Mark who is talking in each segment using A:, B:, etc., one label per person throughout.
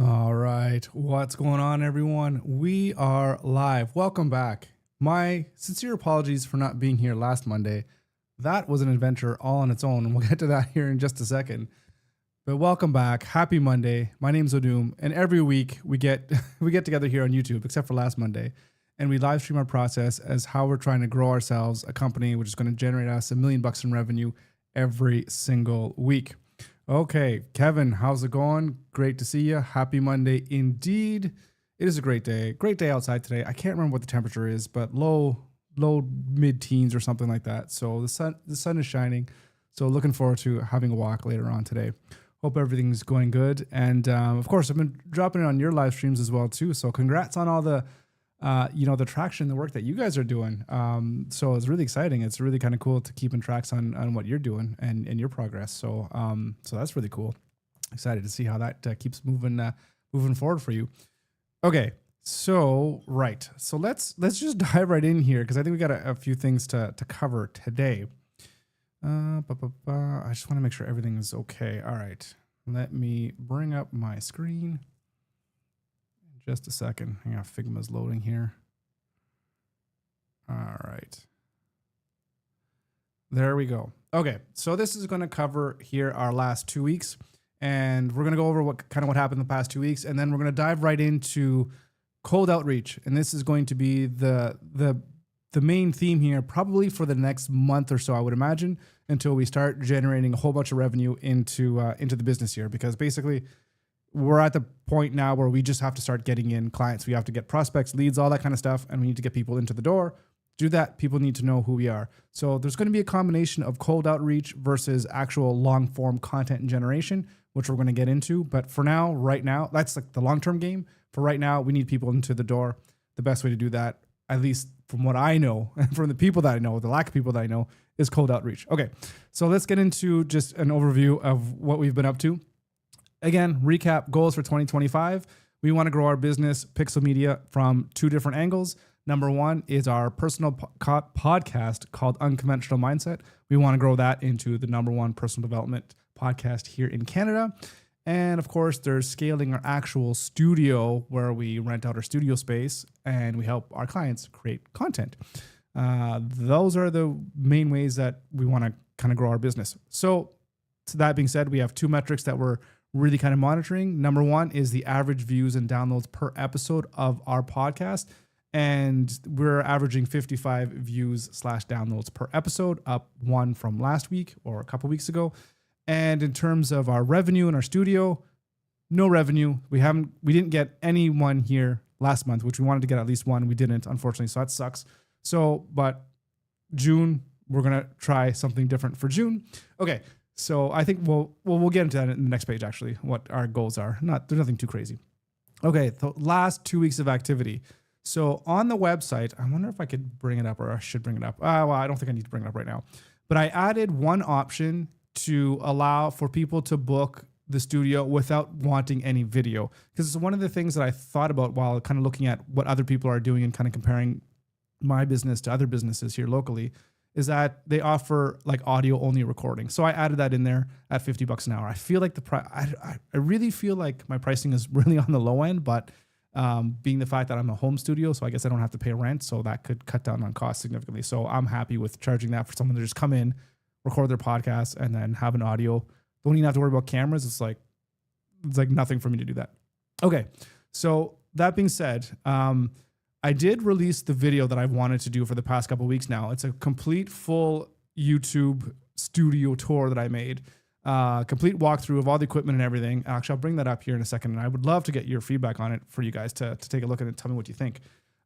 A: All right. What's going on, everyone? We are live. Welcome back. My sincere apologies for not being here last Monday. That was an adventure all on its own, and we'll get to that here in just a second. But welcome back. Happy Monday. My name's Odum, and every week we get we get together here on YouTube, except for last Monday, and we live stream our process as how we're trying to grow ourselves, a company which is going to generate us $1 million in revenue every single week. Okay, Kevin, how's it going? Great to see you. Happy Monday indeed. It is a great day. Great day outside today. I can't remember what the temperature is, but low mid-teens or something like that. So the sun is shining. So looking forward to having a walk later on today. Hope everything's going good. And of course, I've been dropping it on your live streams as well too. So congrats on all the the traction, the work that you guys are doing. So it's really exciting. It's really kind of cool to keep in tracks on what you're doing and your progress. So that's really cool. Excited to see how that keeps moving forward for you. Okay. So, right. So let's just dive right in here, because I think we got a few things to cover today. I just want to make sure everything is okay. All right. Let me bring up my screen. Just a second. Hang on, Figma's loading here. All right. There we go. Okay, so this is going to cover here our last 2 weeks, and we're going to go over what happened the past 2 weeks, and then we're going to dive right into cold outreach, and this is going to be the main theme here, probably for the next month or so, I would imagine, until we start generating a whole bunch of revenue into the business here, because basically we're at the point now where we just have to start getting in clients. We have to get prospects, leads, all that kind of stuff, and we need to get people into the door. To do that, people need to know who we are. So there's going to be a combination of cold outreach versus actual long form content and generation, which we're going to get into. But for now, right now, that's like the long-term game. For right now, we need people into the door. The best way to do that, at least from what I know, and from the people that I know, the lack of people that I know, is cold outreach. Okay, so let's get into just an overview of what we've been up to. Again, recap goals for 2025. We want to grow our business, Pixel Media, from two different angles. Number one is our personal podcast called Unconventional Mindset. We want to grow that into the number one personal development podcast here in Canada. And of course, there's scaling our actual studio, where we rent out our studio space and we help our clients create content. Those are the main ways that we want to kind of grow our business. So that being said, we have two metrics that we're really kind of monitoring. Number one is the average views and downloads per episode of our podcast. And we're averaging 55 views / downloads per episode, up one from last week or a couple weeks ago. And in terms of our revenue in our studio, no revenue. We didn't get anyone here last month, which we wanted to get at least one. We didn't, unfortunately. So that sucks. So, but June, we're going to try something different for June. Okay. So I think we'll get into that in the next page, actually, what our goals are. There's nothing too crazy. Okay, the last 2 weeks of activity. So on the website, I wonder if I could bring it up, or I should bring it up. Well, I don't think I need to bring it up right now. But I added one option to allow for people to book the studio without wanting any video. Because it's one of the things that I thought about while kind of looking at what other people are doing and kind of comparing my business to other businesses here locally, is that they offer like audio only recording. So I added that in there at $50 an hour. I feel like I really feel like my pricing is really on the low end, but being the fact that I'm a home studio, so I guess I don't have to pay rent. So that could cut down on costs significantly. So I'm happy with charging that for someone to just come in, record their podcast, and then have an audio. Don't even have to worry about cameras. It's like nothing for me to do that. Okay. So that being said, I did release the video that I've wanted to do for the past couple of weeks now. It's a complete full YouTube studio tour that I made. Complete walkthrough of all the equipment and everything. Actually, I'll bring that up here in a second, and I would love to get your feedback on it for you guys to take a look at it and tell me what you think.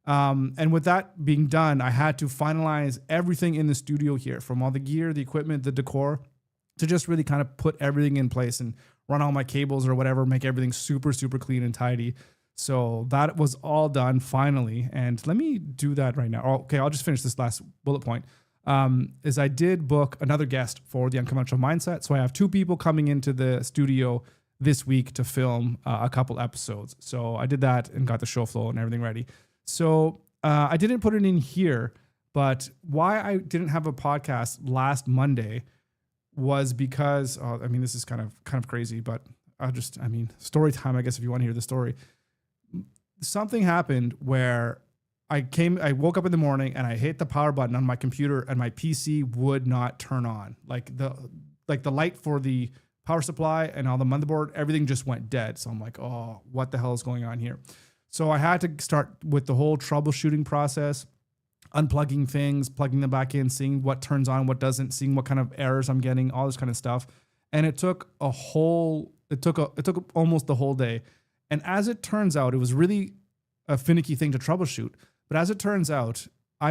A: And with that being done, I had to finalize everything in the studio here, from all the gear, the equipment, the decor, to just really kind of put everything in place and run all my cables or whatever, make everything super, super clean and tidy. So that was all done finally. And let me do that right now. Okay, I'll just finish this last bullet point. Is I did book another guest for the Unconventional Mindset. So I have two people coming into the studio this week to film a couple episodes. So I did that and got the show flow and everything ready. So I didn't put it in here, but why I didn't have a podcast last Monday was because, I mean, this is kind of crazy, but I mean, story time, I guess, if you want to hear the story. Something happened where I woke up in the morning and I hit the power button on my computer and my PC would not turn on. Like the light for the power supply and all the motherboard, everything just went dead. So I'm like, oh, what the hell is going on here? So I had to start with the whole troubleshooting process, unplugging things, plugging them back in, seeing what turns on, what doesn't, seeing what kind of errors I'm getting, all this kind of stuff. And it took almost the whole day. And as it turns out, it was really a finicky thing to troubleshoot. But as it turns out, I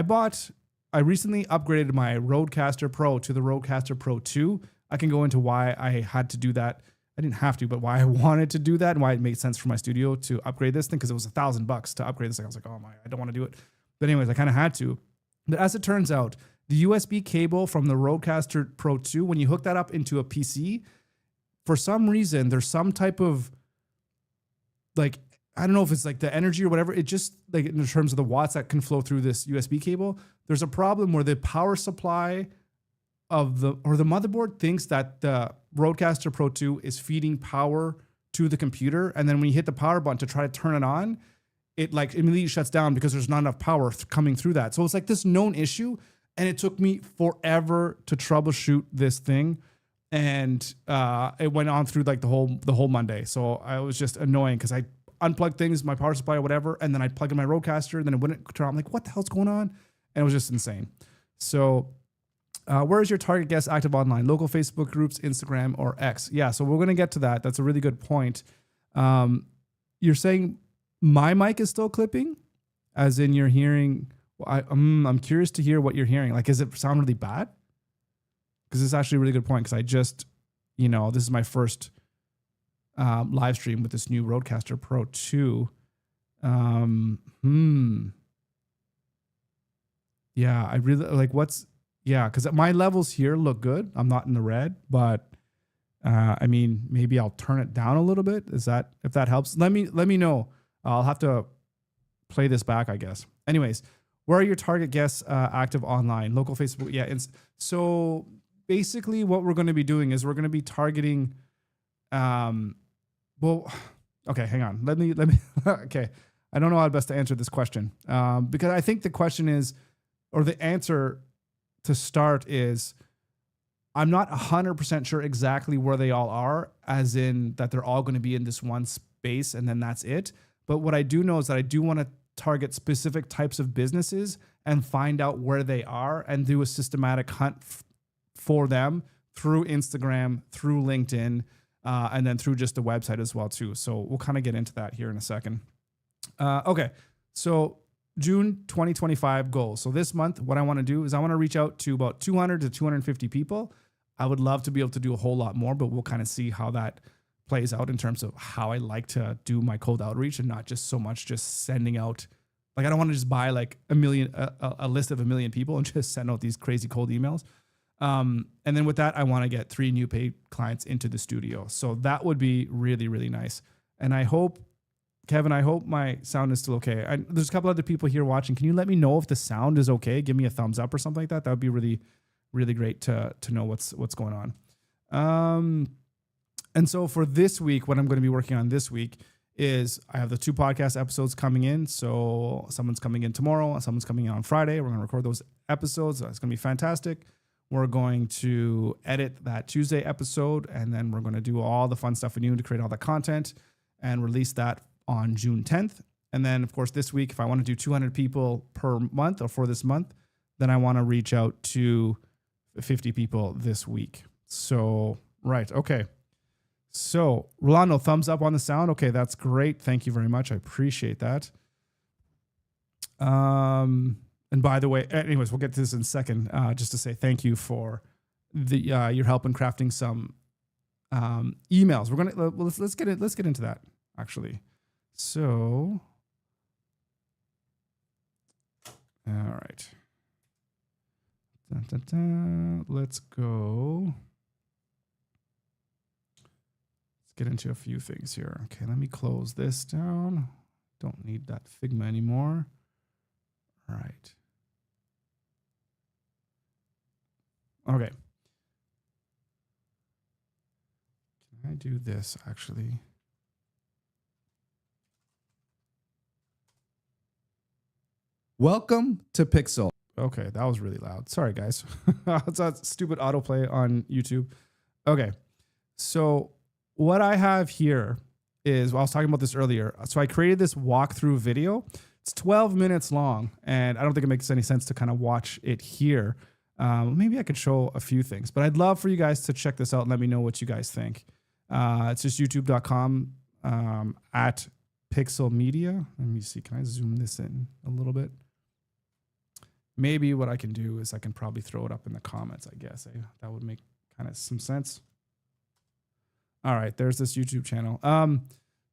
A: recently upgraded my Rodecaster Pro to the Rodecaster Pro 2. I can go into why I had to do that. I didn't have to, but why I wanted to do that and why it made sense for my studio to upgrade this thing, because it was $1,000 to upgrade this thing. I was like, oh my, I don't want to do it. But anyways, I kind of had to. But as it turns out, the USB cable from the Rodecaster Pro 2, when you hook that up into a PC, for some reason, there's some type of, like, I don't know if it's like the energy or whatever. It just, like, in terms of the watts that can flow through this USB cable, there's a problem where the power supply of the motherboard thinks that the Rodecaster Pro 2 is feeding power to the computer. And then when you hit the power button to try to turn it on, it like immediately shuts down because there's not enough power coming through that. So it's like this known issue. And it took me forever to troubleshoot this thing. And it went on through like the whole Monday. So I was just annoying because I unplugged things, my power supply or whatever, and then I'd plug in my Rodecaster, and then it wouldn't turn on. I'm like, what the hell's going on? And it was just insane. So where is your target guest active online? Local Facebook groups, Instagram, or X? Yeah, so we're going to get to that. That's a really good point. You're saying my mic is still clipping? As in you're hearing... I'm curious to hear what you're hearing. Like, does it sound really bad? Because it's actually a really good point, because I just, this is my first live stream with this new Rodecaster Pro 2. Yeah, I really like because my levels here look good. I'm not in the red, but I mean, maybe I'll turn it down a little bit. If that helps? Let me know. I'll have to play this back, I guess. Anyways, where are your target guests active online? Local Facebook, yeah. So basically, what we're going to be doing is we're going to be targeting. Okay, hang on. Let me. Okay, I don't know how best to answer this question because I think the question is, or the answer to start is, I'm not 100% sure exactly where they all are, as in that they're all going to be in this one space and then that's it. But what I do know is that I do want to target specific types of businesses and find out where they are and do a systematic hunt for them through Instagram, through LinkedIn, and then through just the website as well too. So we'll kind of get into that here in a second. Okay, so June 2025 goals. So this month, what I want to do is I want to reach out to about 200 to 250 people. I would love to be able to do a whole lot more, but we'll kind of see how that plays out in terms of how I like to do my cold outreach, and not just so much just sending out. Like, I don't want to just buy like a list of 1 million people and just send out these crazy cold emails. And then with that, I want to get 3 new paid clients into the studio. So that would be really, really nice. And I hope, Kevin, my sound is still okay. There's a couple other people here watching. Can you let me know if the sound is okay? Give me a thumbs up or something like that. That would be really, really great to know what's going on. And so for this week, what I'm going to be working on this week is I have the 2 podcast episodes coming in. So someone's coming in tomorrow, someone's coming in on Friday. We're going to record those episodes. It's going to be fantastic. We're going to edit that Tuesday episode, and then we're going to do all the fun stuff we need to create all the content and release that on June 10th. And then, of course, this week, if I want to do 200 people per month or for this month, then I want to reach out to 50 people this week. So, right. Okay. So, Rolando, thumbs up on the sound. Okay, that's great. Thank you very much. I appreciate that. And by the way, anyways, we'll get to this in a second. Just to say thank you for your help in crafting some emails. We're gonna let's get into that actually. So, all right. Let's go. Get into a few things here. Okay, let me close this down. Don't need that Figma anymore. All right. Okay. Can I I do this actually? Welcome to Pixel. Okay, that was really loud. Sorry, guys. It's a stupid autoplay on YouTube. Okay, so what I have here is, well, I was talking about this earlier. So I created this walkthrough video. It's 12 minutes long, and I don't think it makes any sense to kind of watch it here. Maybe I could show a few things, but I'd love for you guys to check this out and let me know what you guys think. It's just youtube.com at Pixel Media. Let me see. Can I zoom this in a little bit? Maybe what I can do is I can probably throw it up in the comments, I guess. That would make kind of some sense. All right, there's this YouTube channel.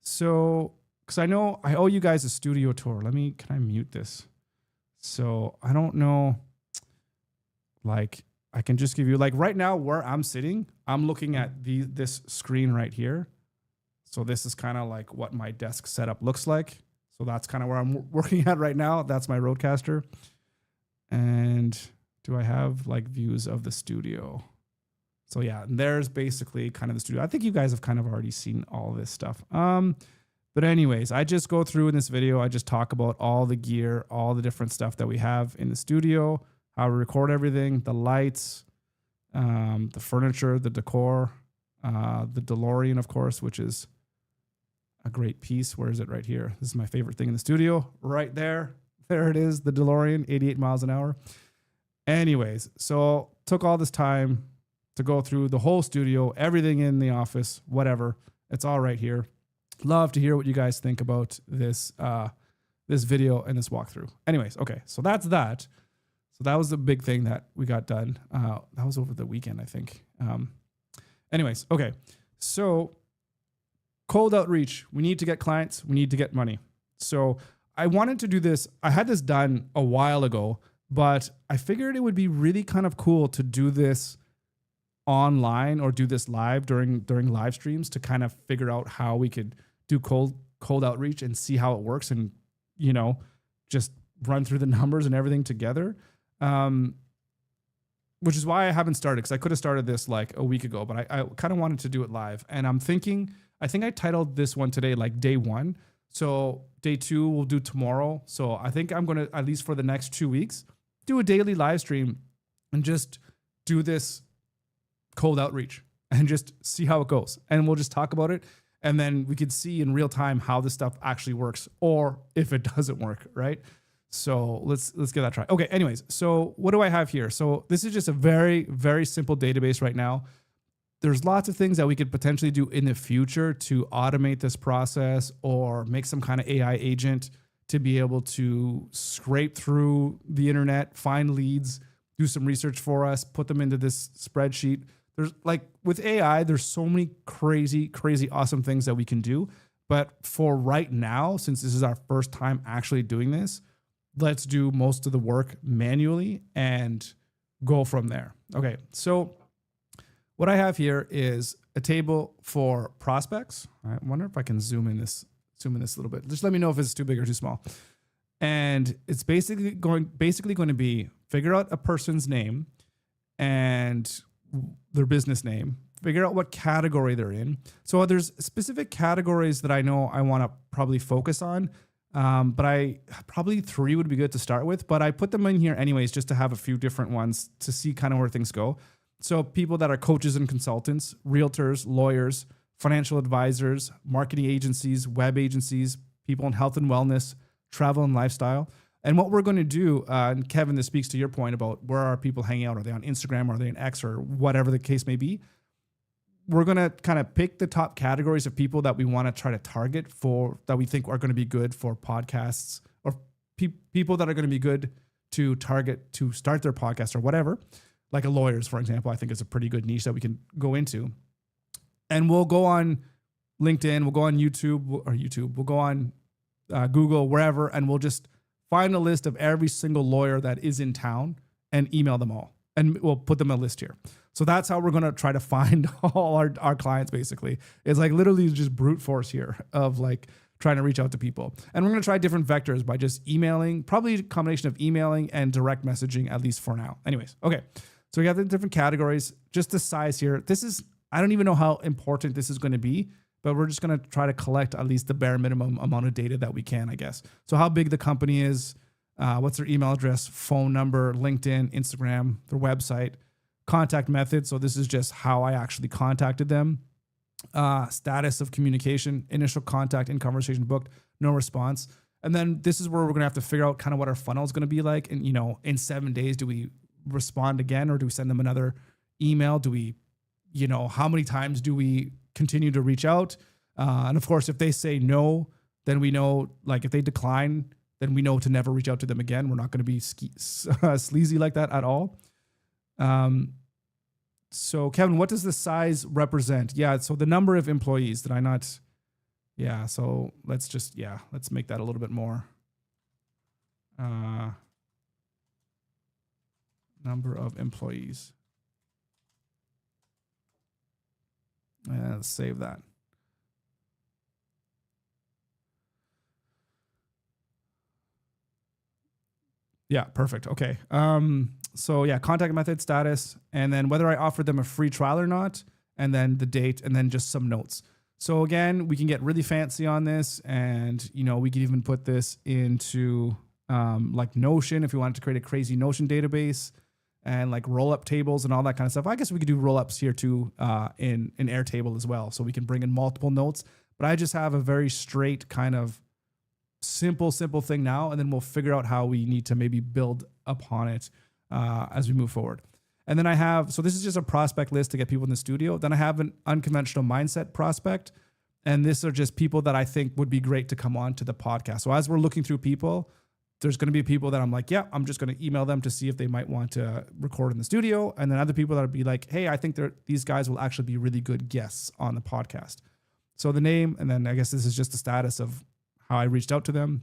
A: So, because I know I owe you guys a studio tour. Can I mute this? So I don't know, like I can just give you, like right now where I'm sitting, I'm looking at this screen right here. So this is kind of like what my desk setup looks like. So that's kind of where I'm working at right now. That's my Rodecaster. And do I have like views of the studio? So yeah, there's basically kind of the studio. I think you guys have kind of already seen all this stuff. But anyways, I just go through in this video. I just talk about all the gear, all the different stuff that we have in the studio, how we record everything, the lights, the furniture, the decor, the DeLorean, of course, which is a great piece. Where is it? Right here. This is my favorite thing in the studio. Right there. There it is, the DeLorean, 88 miles an hour. Anyways, so took all this time to go through the whole studio, everything in the office, whatever. It's all right here. Love to hear what you guys think about this this video and this walkthrough. Anyways, okay, so that's that. So that was the big thing that we got done. That was over the weekend, I think. Anyways, okay, so cold outreach. We need to get clients. We need to get money. So I wanted to do this. I had this done a while ago, but I figured it would be really kind of cool to do this online or do this live during live streams to kind of figure out how we could do cold outreach and see how it works and, you know, just run through the numbers and everything together. Which is why I haven't started, because I could have started this like a week ago, but I kind of wanted to do it live. And I think I titled this one today like day 1. So day 2 we'll do tomorrow. So I think I'm going to, at least for the next 2 weeks, do a daily live stream and just do this cold outreach and just see how it goes. And we'll just talk about it. And then we could see in real time how this stuff actually works or if it doesn't work, right? So let's give that a try. Okay, anyways, so what do I have here? So this is just a very, very simple database right now. There's lots of things that we could potentially do in the future to automate this process or make some kind of AI agent to be able to scrape through the internet, find leads, do some research for us, put them into this spreadsheet. There's like with AI, there's so many crazy, crazy awesome things that we can do. But for right now, since this is our first time actually doing this, let's do most of the work manually and go from there. Okay, so what I have here is a table for prospects. I wonder if I can zoom in this a little bit. Just let me know if it's too big or too small. And it's basically going to be figure out a person's name and their business name, figure out what category they're in. So there's specific categories that I know I want to probably focus on. But probably 3 would be good to start with, but I put them in here anyways, just to have a few different ones to see kind of where things go. So people that are coaches and consultants, realtors, lawyers, financial advisors, marketing agencies, web agencies, people in health and wellness, travel and lifestyle. And what we're going to do, and Kevin, this speaks to your point about where are people hanging out? Are they on Instagram? Are they on X or whatever the case may be? We're going to kind of pick the top categories of people that we want to try to target for, that we think are going to be good for podcasts or people that are going to be good to target to start their podcast or whatever. Like a lawyers, for example, I think is a pretty good niche that we can go into. And we'll go on LinkedIn, we'll go on we'll go on Google, wherever, and we'll just find a list of every single lawyer that is in town and email them all. And we'll put them on a list here. So that's how we're going to try to find all our clients, basically. It's like literally just brute force here of like trying to reach out to people. And we're going to try different vectors by just emailing, probably a combination of emailing and direct messaging, at least for now. Anyways, okay. So we got the different categories, just the size here. This is I don't even know how important this is going to be, but we're just going to try to collect at least the bare minimum amount of data that we can, I guess. So how big the company is, what's their email address, phone number, LinkedIn, Instagram, their website, contact method. So this is just how I actually contacted them. Status of communication, initial contact in conversation booked, no response. And then this is where we're going to have to figure out kind of what our funnel is going to be like. And, in 7 days, do we respond again, or do we send them another email? Do we, how many times do we continue to reach out? And of course, if they say no, then we know, like if they decline, then we know to never reach out to them again. We're not going to be sleazy like that at all. So Kevin, what does the size represent? Yeah. So the number of employees, did I not? Yeah. So let's make that a little bit more. Number of employees. Let's save that. Yeah, perfect. Okay. So yeah, contact method, status, and then whether I offered them a free trial or not, and then the date, and then just some notes. So again, we can get really fancy on this, and we could even put this into like Notion if we wanted to create a crazy Notion database, and like roll-up tables and all that kind of stuff. I guess we could do roll-ups here too in Airtable as well, so we can bring in multiple notes. But I just have a very straight kind of simple thing now, and then we'll figure out how we need to maybe build upon it as we move forward. And then so this is just a prospect list to get people in the studio. Then I have an unconventional mindset prospect. And these are just people that I think would be great to come on to the podcast. So as we're looking through people, there's going to be people that I'm like, yeah, I'm just going to email them to see if they might want to record in the studio. And then other people that would be like, hey, I think these guys will actually be really good guests on the podcast. So the name, and then I guess this is just the status of how I reached out to them.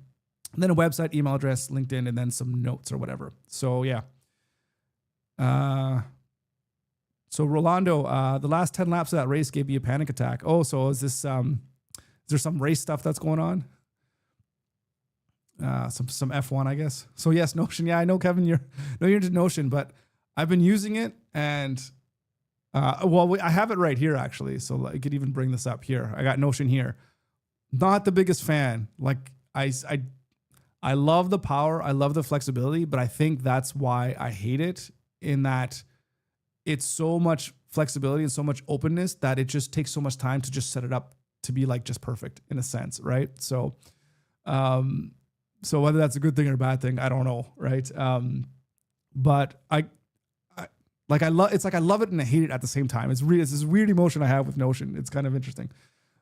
A: And then a website, email address, LinkedIn, and then some notes or whatever. So yeah. So Rolando, the last 10 laps of that race gave you a panic attack. Oh, so is this, is there some race stuff that's going on? Some F1, I guess. So yes, Notion. Yeah, I know, Kevin, you're into Notion, but I've been using it, and I have it right here actually. So I could even bring this up here. I got Notion here. Not the biggest fan. Like I love the power. I love the flexibility, but I think that's why I hate it, in that it's so much flexibility and so much openness that it just takes so much time to just set it up to be like just perfect in a sense. Right. So, so whether that's a good thing or a bad thing, I don't know. Right. But I love it and I hate it at the same time. It's this weird emotion I have with Notion. It's kind of interesting.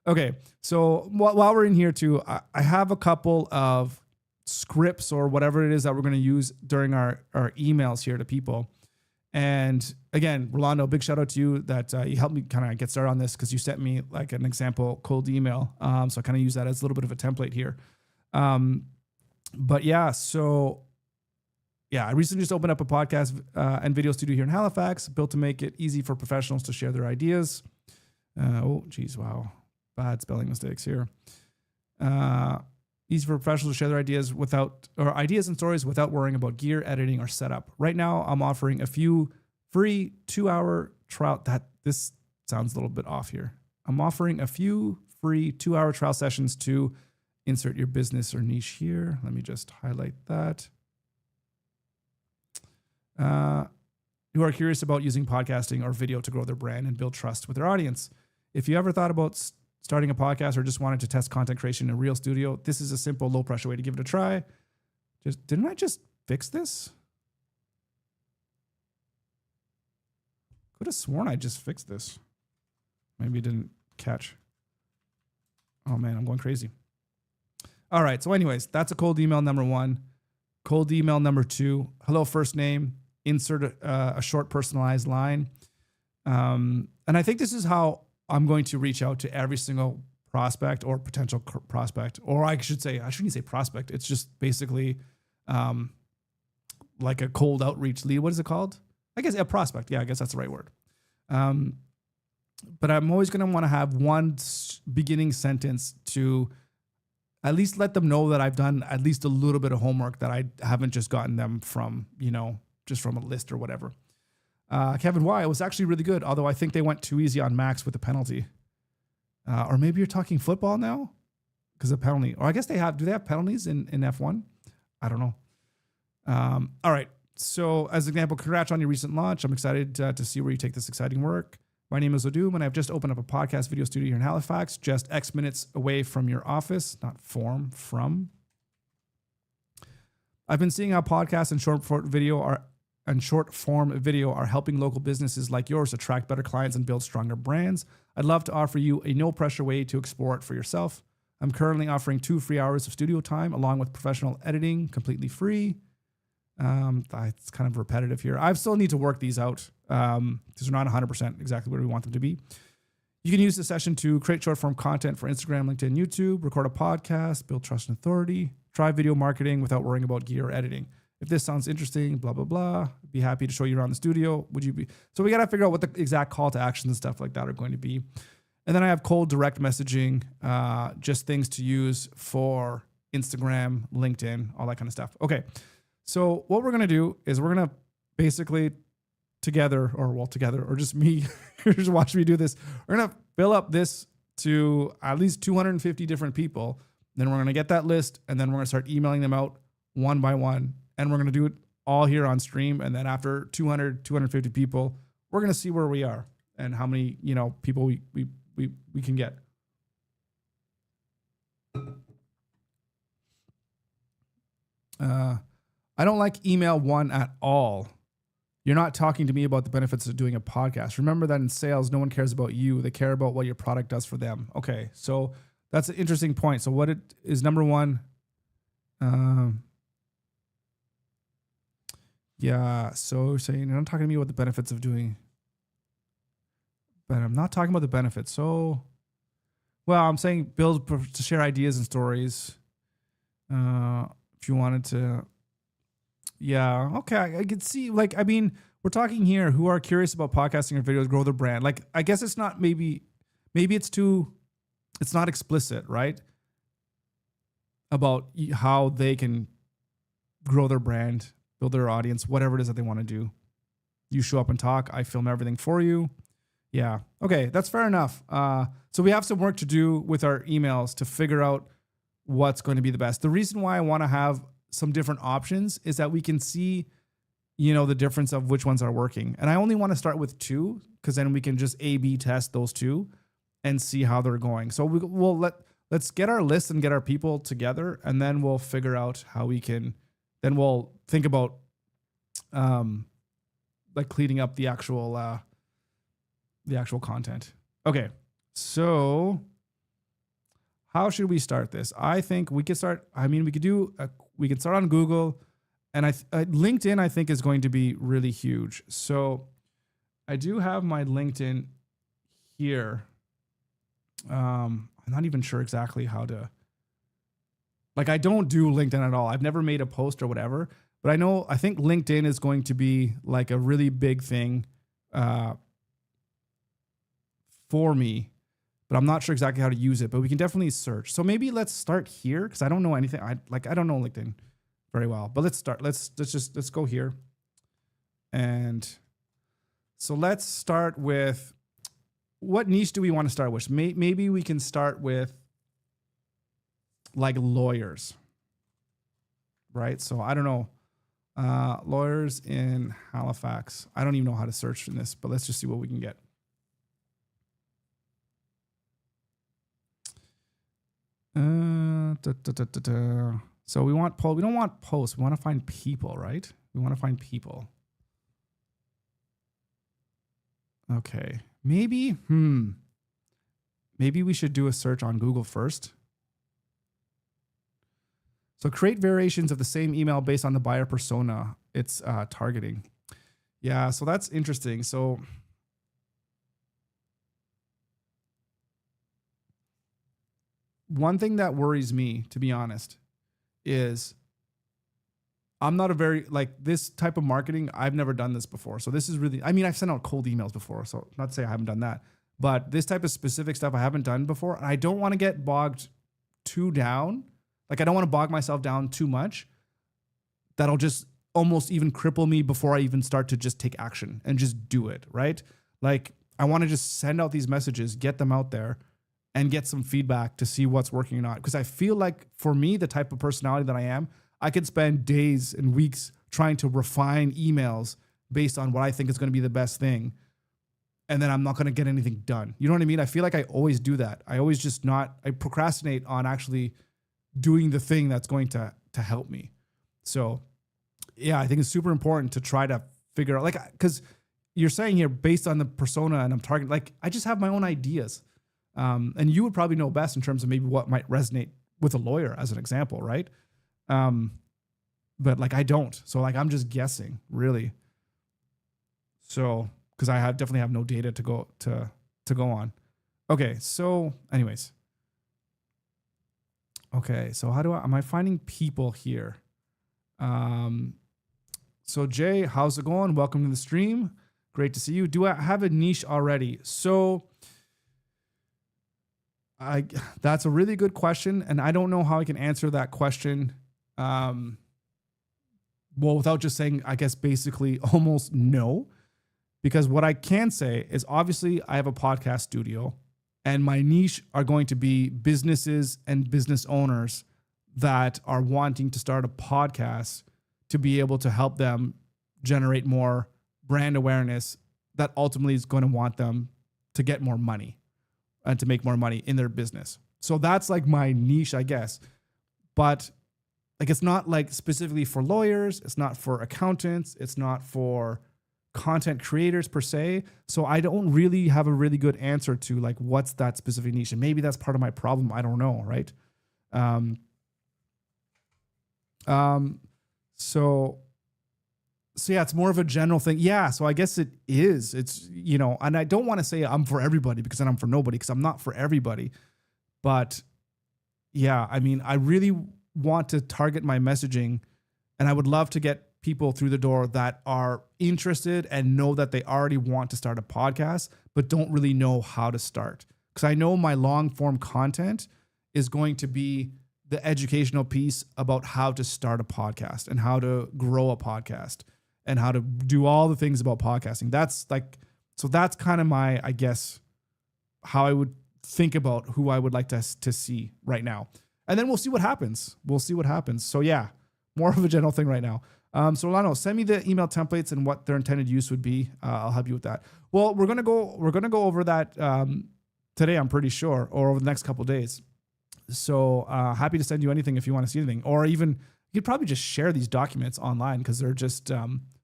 A: Okay. So while we're in here too, I have a couple of scripts or whatever it is that we're going to use during our emails here to people. And again, Rolando, big shout out to you that you helped me kind of get started on this, because you sent me like an example cold email. So I kind of use that as a little bit of a template here. But yeah, so yeah, I recently just opened up a podcast and video studio here in Halifax, built to make it easy for professionals to share their ideas. Oh, geez, wow. Bad spelling mistakes here. Easy for professionals to share their ideas ideas and stories without worrying about gear, editing, or setup. Right now, I'm offering a few free 2-hour trial. This sounds a little bit off here. I'm offering a few free 2-hour trial sessions to insert your business or niche here. Let me just highlight that. Who are curious about using podcasting or video to grow their brand and build trust with their audience. If you ever thought about starting a podcast or just wanted to test content creation in a real studio, this is a simple, low pressure way to give it a try. Didn't I just fix this? Could have sworn I just fixed this. Maybe it didn't catch. Oh man, I'm going crazy. All right. So anyways, that's a cold email number 1. Cold email number 2, hello, first name, insert a short personalized line. And I think this is how I'm going to reach out to every single prospect or potential prospect, or I shouldn't say prospect. It's just basically like a cold outreach lead. What is it called? I guess a prospect. Yeah, I guess that's the right word. But I'm always going to want to have one beginning sentence to at least let them know that I've done at least a little bit of homework, that I haven't just gotten them from, just from a list or whatever. Kevin, why? It was actually really good, although I think they went too easy on Max with the penalty. Or maybe you're talking football now because of penalty. Or I guess they have, do they have penalties in F1? I don't know. All right. So as an example, congrats on your recent launch. I'm excited to see where you take this exciting work. My name is Odum, and I've just opened up a podcast video studio here in Halifax, just X minutes away from your office, not from. I've been seeing how podcasts and short form video are helping local businesses like yours attract better clients and build stronger brands. I'd love to offer you a no pressure way to explore it for yourself. I'm currently offering 2 free hours of studio time along with professional editing, completely free. It's kind of repetitive here. I still need to work these out because they're not 100% exactly where we want them to be. You can use this session to create short form content for Instagram, LinkedIn, YouTube, record a podcast, build trust and authority, try video marketing without worrying about gear or editing. If this sounds interesting, blah, blah, blah, be happy to show you around the studio. Would you be? So we got to figure out what the exact call to actions and stuff like that are going to be. And then I have cold direct messaging, just things to use for Instagram, LinkedIn, all that kind of stuff. Okay. So what we're going to do is we're going to basically together, or just me, just watch me do this. We're going to fill up this to at least 250 different people. Then we're going to get that list and then we're going to start emailing them out one by one. And we're going to do it all here on stream. And then after 200, 250 people, we're going to see where we are and how many, people we can get. I don't like email one at all. You're not talking to me about the benefits of doing a podcast. Remember that in sales, no one cares about you. They care about what your product does for them. Okay, so that's an interesting point. So what it is, number one, so saying you're not talking to me about the benefits of doing, but I'm not talking about the benefits. So, well, I'm saying build to share ideas and stories. If you wanted to, yeah, okay, I could see, we're talking here who are curious about podcasting or videos, grow their brand. Like, I guess it's not, maybe it's not explicit, right? About how they can grow their brand, build their audience, whatever it is that they want to do. You show up and talk. I film everything for you. Yeah. Okay. That's fair enough. So we have some work to do with our emails to figure out what's going to be the best. The reason why I want to have some different options is that we can see, the difference of which ones are working. And I only want to start with 2 because then we can just A/B test those 2 and see how they're going. So let's get our list and get our people together, and then we'll figure out how we can. Then we'll think about cleaning up the actual content. Okay, so how should we start this? I think we could start. We can start on Google, and LinkedIn I think is going to be really huge. So I do have my LinkedIn here. I'm not even sure exactly how to. I don't do LinkedIn at all. I've never made a post or whatever, but I think LinkedIn is going to be like a really big thing for me, but I'm not sure exactly how to use it, but we can definitely search. So maybe let's start here because I don't know anything. I don't know LinkedIn very well, but let's start. Let's go here. And so let's start with what niche do we want to start with? Maybe we can start with lawyers, right? So I don't know, lawyers in Halifax. I don't even know how to search in this, but let's just see what we can get. So we don't want posts. We want to find people, right? We want to find people. Okay. Maybe we should do a search on Google first. So create variations of the same email based on the buyer persona it's targeting. Yeah, so that's interesting. So one thing that worries me, to be honest, is I'm not a very, this type of marketing, I've never done this before. So this is really, I've sent out cold emails before, so not to say I haven't done that, but this type of specific stuff I haven't done before. And I don't want to get bogged too down. I don't want to bog myself down too much. That'll just almost even cripple me before I even start to just take action and just do it, right? Like I want to just send out these messages, get them out there and get some feedback to see what's working or not. Because I feel like for me, the type of personality that I am, I could spend days and weeks trying to refine emails based on what I think is going to be the best thing. And then I'm not going to get anything done. You know what I mean? I feel like I always do that. I procrastinate on actually doing the thing that's going to help me. So yeah, I think it's super important to try to figure out, like, because you're saying here based on the persona and I'm targeting, like, I just have my own ideas. And you would probably know best in terms of maybe what might resonate with a lawyer as an example, right? But like, I don't. So like, I'm just guessing really. So, because I definitely have no data to go on. Okay, so anyways. Okay, so am I finding people here? So Jay, how's it going? Welcome to the stream. Great to see you. Do I have a niche already? So that's a really good question. And I don't know how I can answer that question. Well, without just saying, I guess basically almost no. Because what I can say is obviously I have a podcast studio and my niche are going to be businesses and business owners that are wanting to start a podcast to be able to help them generate more brand awareness that ultimately is going to want them to get more money and to make more money in their business. So that's like my niche, I guess. But like, it's not like specifically for lawyers. It's not for accountants. It's not for content creators per se. So I don't really have a really good answer to like, what's that specific niche? And maybe that's part of my problem. I don't know. Right. So yeah, it's more of a general thing. Yeah. So I guess it is, it's, you know, and I don't want to say I'm for everybody because then I'm for nobody, because I'm not for everybody. But yeah, I mean, I really want to target my messaging and I would love to get people through the door that are interested and know that they already want to start a podcast, but don't really know how to start. Because I know my long form content is going to be the educational piece about how to start a podcast and how to grow a podcast and how to do all the things about podcasting. That's like, so that's kind of my, I guess, how I would think about who I would like to see right now. And then we'll see what happens. We'll see what happens. So yeah, more of a general thing right now. So Lano, send me the email templates and what their intended use would be. I'll help you with that. Well, we're gonna go over that today, I'm pretty sure, or over the next couple of days. So happy to send you anything if you want to see anything, or even you could probably just share these documents online because they're just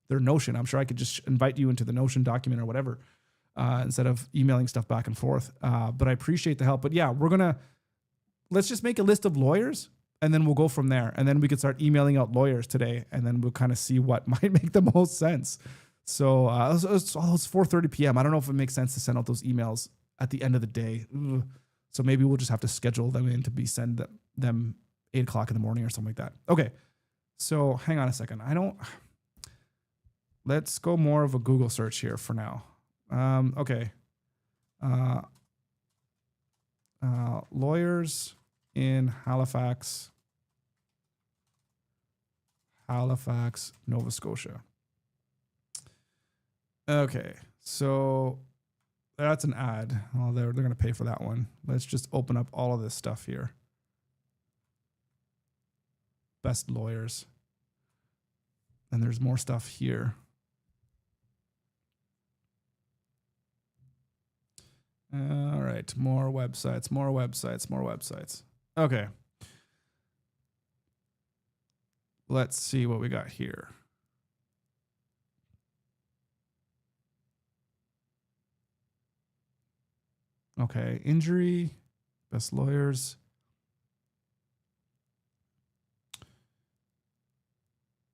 A: they're Notion. I'm sure I could just invite you into the Notion document or whatever instead of emailing stuff back and forth. But I appreciate the help. But yeah, let's just make a list of lawyers. And then we'll go from there. And then we could start emailing out lawyers today. And then we'll kind of see what might make the most sense. So it's 4:30 p.m. I don't know if it makes sense to send out those emails at the end of the day. Ugh. So maybe we'll just have to schedule them in to be send them 8 o'clock in the morning or something like that. Okay. So hang on a second. Let's go more of a Google search here for now. Okay. Lawyers in Halifax, Nova Scotia. Okay, so that's an ad. Oh, they're going to pay for that one. Let's just open up all of this stuff here. Best lawyers. And there's more stuff here. All right, more websites. Okay. Let's see what we got here. Okay, injury, best lawyers.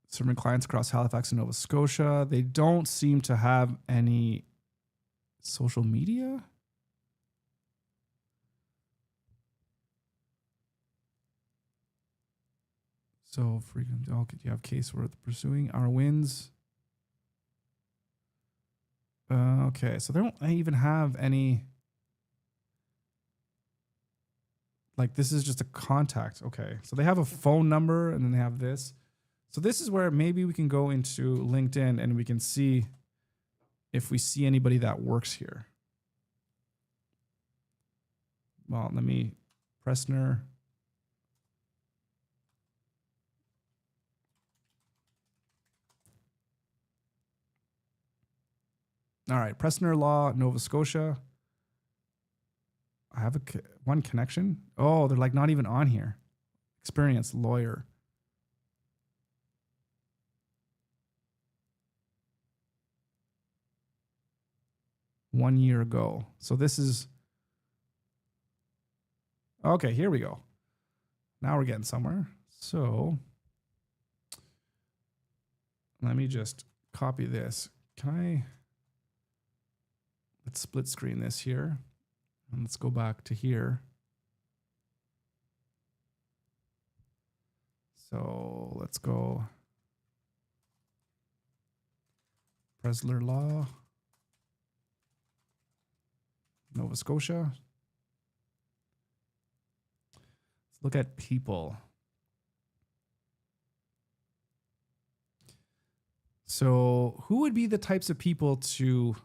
A: Serving clients across Halifax and Nova Scotia. They don't seem to have any social media. So frequent, you have case worth pursuing our wins. Okay, so they don't even have any. Like this is just a contact. Okay, so they have a phone number and then they have this. So this is where maybe we can go into LinkedIn and we can see if we see anybody that works here. Well, let me, Pressner. All right, Pressner Law, Nova Scotia. I have one connection. Oh, they're like not even on here. Experienced lawyer. One year ago. So this is, okay, here we go. Now we're getting somewhere. So let me just copy this. Let's split screen this here. And let's go back to here. So let's go Pressler Law, Nova Scotia. Let's look at people. So who would be the types of people to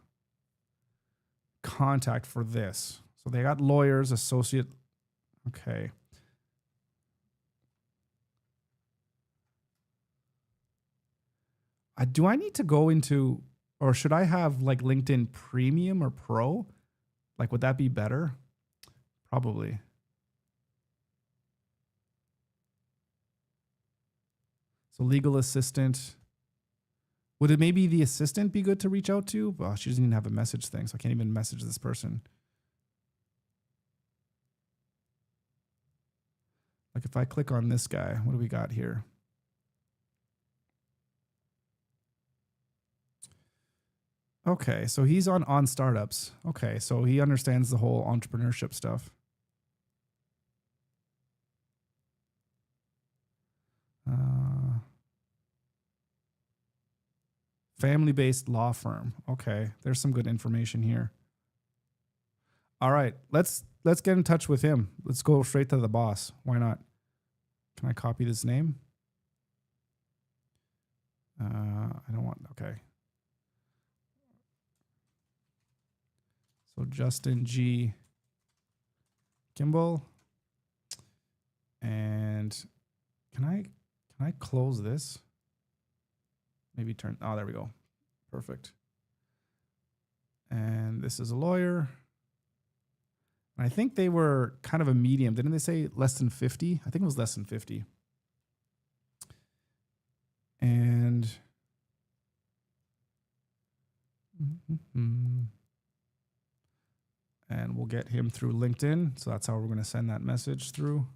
A: contact for this? So they got lawyers, associate. Okay. Do I need to go into, or should I have like LinkedIn Premium or Pro? Like, would that be better? Probably. So legal assistant. Would it maybe the assistant be good to reach out to? Well, she doesn't even have a message thing, so I can't even message this person. Like if I click on this guy, what do we got here? Okay, so he's on startups. Okay, so he understands the whole entrepreneurship stuff. Family-based law firm. Okay, there's some good information here. All right, let's get in touch with him. Let's go straight to the boss. Why not? Can I copy this name? I don't want, okay. So Justin G. Kimball. And can I close this? Maybe turn, oh, there we go. Perfect. And this is a lawyer. I think they were kind of a medium. Didn't they say less than 50? I think it was less than 50. And and we'll get him through LinkedIn. So that's how we're going to send that message through.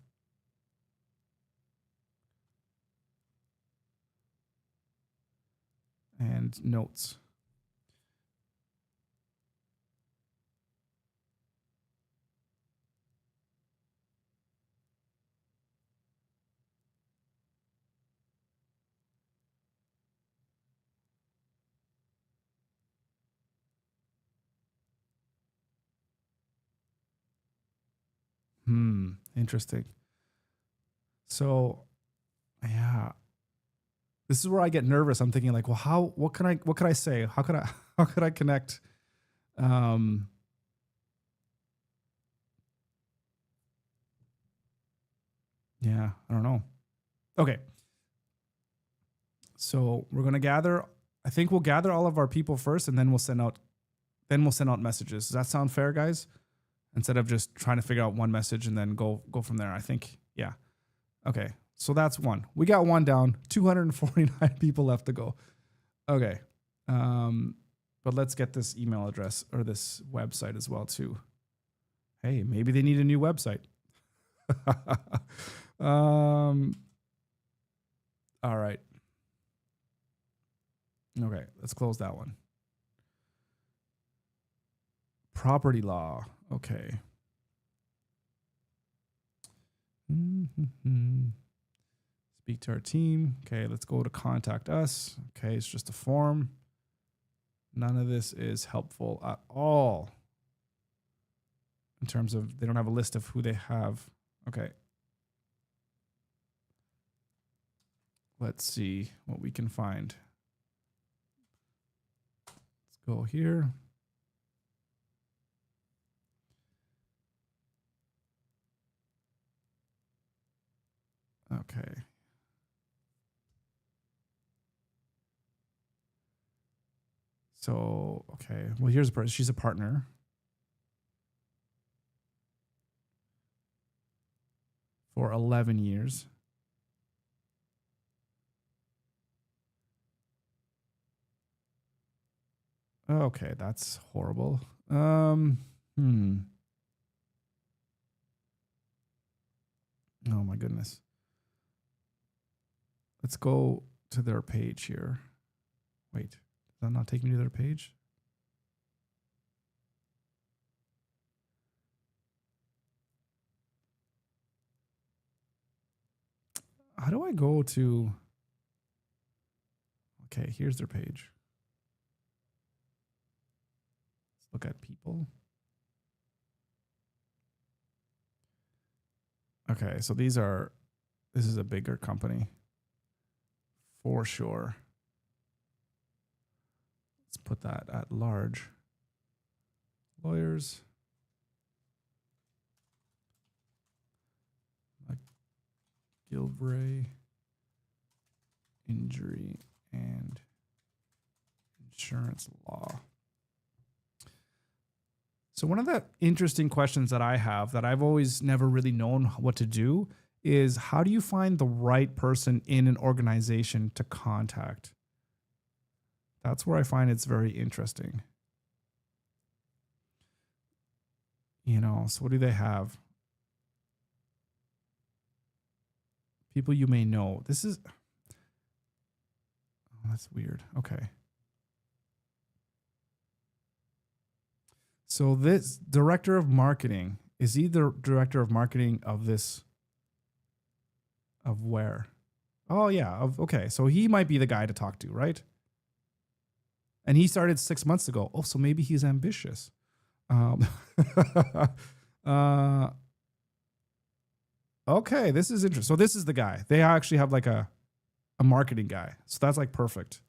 A: And notes. Interesting. So, yeah, this is where I get nervous. I'm thinking like, well, what could I say? How could I connect? Yeah, I don't know. Okay. So we're going to gather, I think we'll gather all of our people first and then we'll send out messages. Does that sound fair, guys? Instead of just trying to figure out one message and then go from there. I think, yeah. Okay. So that's one. We got one down, 249 people left to go. Okay. But let's get this email address or this website as well too. Hey, maybe they need a new website. All right. Okay, let's close that one. Property law. Okay. Speak to our team. Okay, let's go to contact us. Okay, it's just a form. None of this is helpful at all in terms of they don't have a list of who they have. Okay. let's see what we can find. Let's go here. Okay. So, okay. Well, here's a person. She's a partner. For 11 years. Okay, that's horrible. Oh my goodness. Let's go to their page here. Wait, does that not take me to their page? How do I go to... Okay, here's their page. Let's look at people. Okay, so this is a bigger company. For sure. Let's put that at large. Lawyers. Gilbray, injury and insurance law. So one of the interesting questions that I have that I've always never really known what to do is, how do you find the right person in an organization to contact? That's where I find it's very interesting. You know, so what do they have? People you may know. This is... Oh, that's weird. Okay. So this director of marketing, is he the director of marketing of this? Of where? Oh, yeah. Okay. So he might be the guy to talk to, right? And he started 6 months ago. Oh, so maybe he's ambitious. Okay, this is interesting. So this is the guy. They actually have like a marketing guy. So that's like perfect.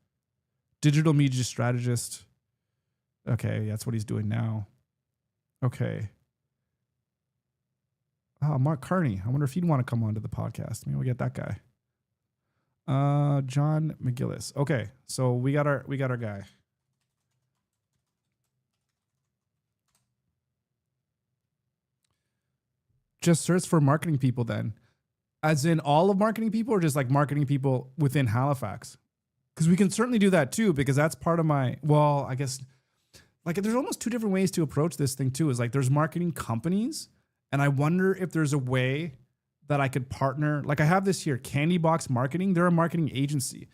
A: Digital media strategist. Okay, that's what he's doing now. Okay. Mark Carney. I wonder if he'd want to come onto the podcast. Maybe we'll get that guy. John McGillis. Okay, so we got our guy. Just search for marketing people then. As in all of marketing people, or just like marketing people within Halifax? Because we can certainly do that too, because that's part of my, well, I guess, like there's almost two different ways to approach this thing too. Is like there's marketing companies, and I wonder if there's a way that I could partner. Like I have this here, Candy Box Marketing. They're a marketing agency.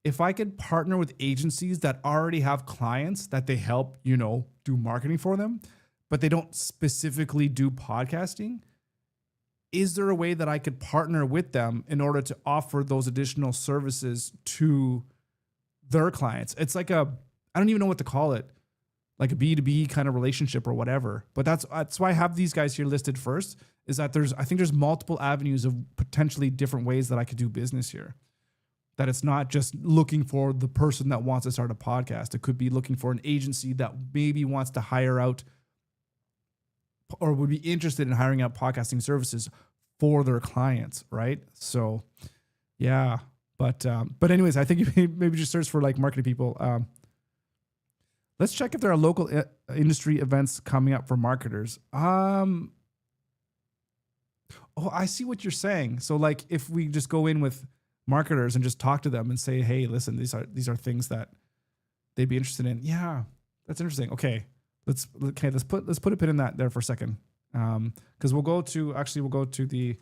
A: If I could partner with agencies that already have clients that they help, you know, do marketing for them, but they don't specifically do podcasting, is there a way that I could partner with them in order to offer those additional services to their clients? It's like I don't even know what to call it, like a B2B kind of relationship or whatever. But that's why I have these guys here listed first, is that I think there's multiple avenues of potentially different ways that I could do business here. That it's not just looking for the person that wants to start a podcast. It could be looking for an agency that maybe wants to hire out or would be interested in hiring out podcasting services for their clients, right? So, yeah. But anyways, I think you maybe just search for like marketing people. Let's check if there are local industry events coming up for marketers. Oh, I see what you're saying. So like if we just go in with marketers and just talk to them and say, hey, listen, these are things that they'd be interested in. Yeah, that's interesting. Okay. Let's put a pin in that there for a second. Because we'll go to the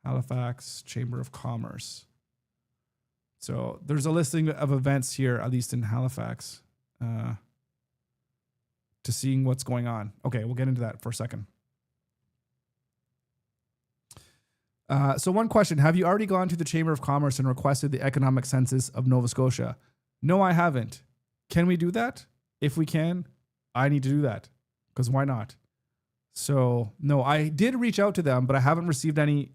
A: Halifax Chamber of Commerce. So there's a listing of events here, at least in Halifax, to seeing what's going on. Okay, we'll get into that for a second. So one question, have you already gone to the Chamber of Commerce and requested the economic census of Nova Scotia? No, I haven't. Can we do that? If we can, I need to do that, because why not? So no, I did reach out to them, but I haven't received any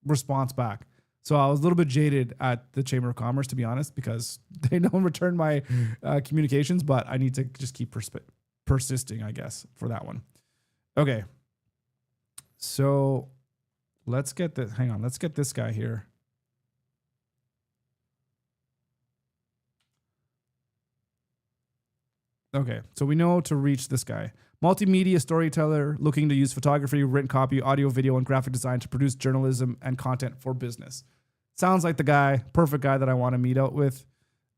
A: response back. So I was a little bit jaded at the Chamber of Commerce, to be honest, because they don't return my communications, but I need to just keep persisting, I guess, for that one. Okay. So let's get this. Hang on. Let's get this guy here. Okay. So we know to reach this guy. Multimedia storyteller looking to use photography, written copy, audio, video, and graphic design to produce journalism and content for business. Sounds like the guy, perfect guy that I want to meet out with.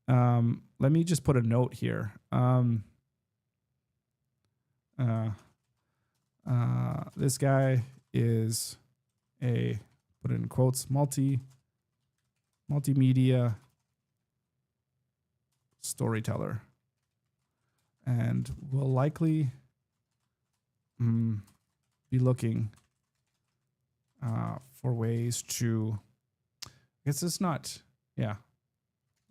A: Let me just put a note here. This guy is a, put it in quotes, multimedia storyteller, and will likely be looking for ways to, I guess it's not, yeah,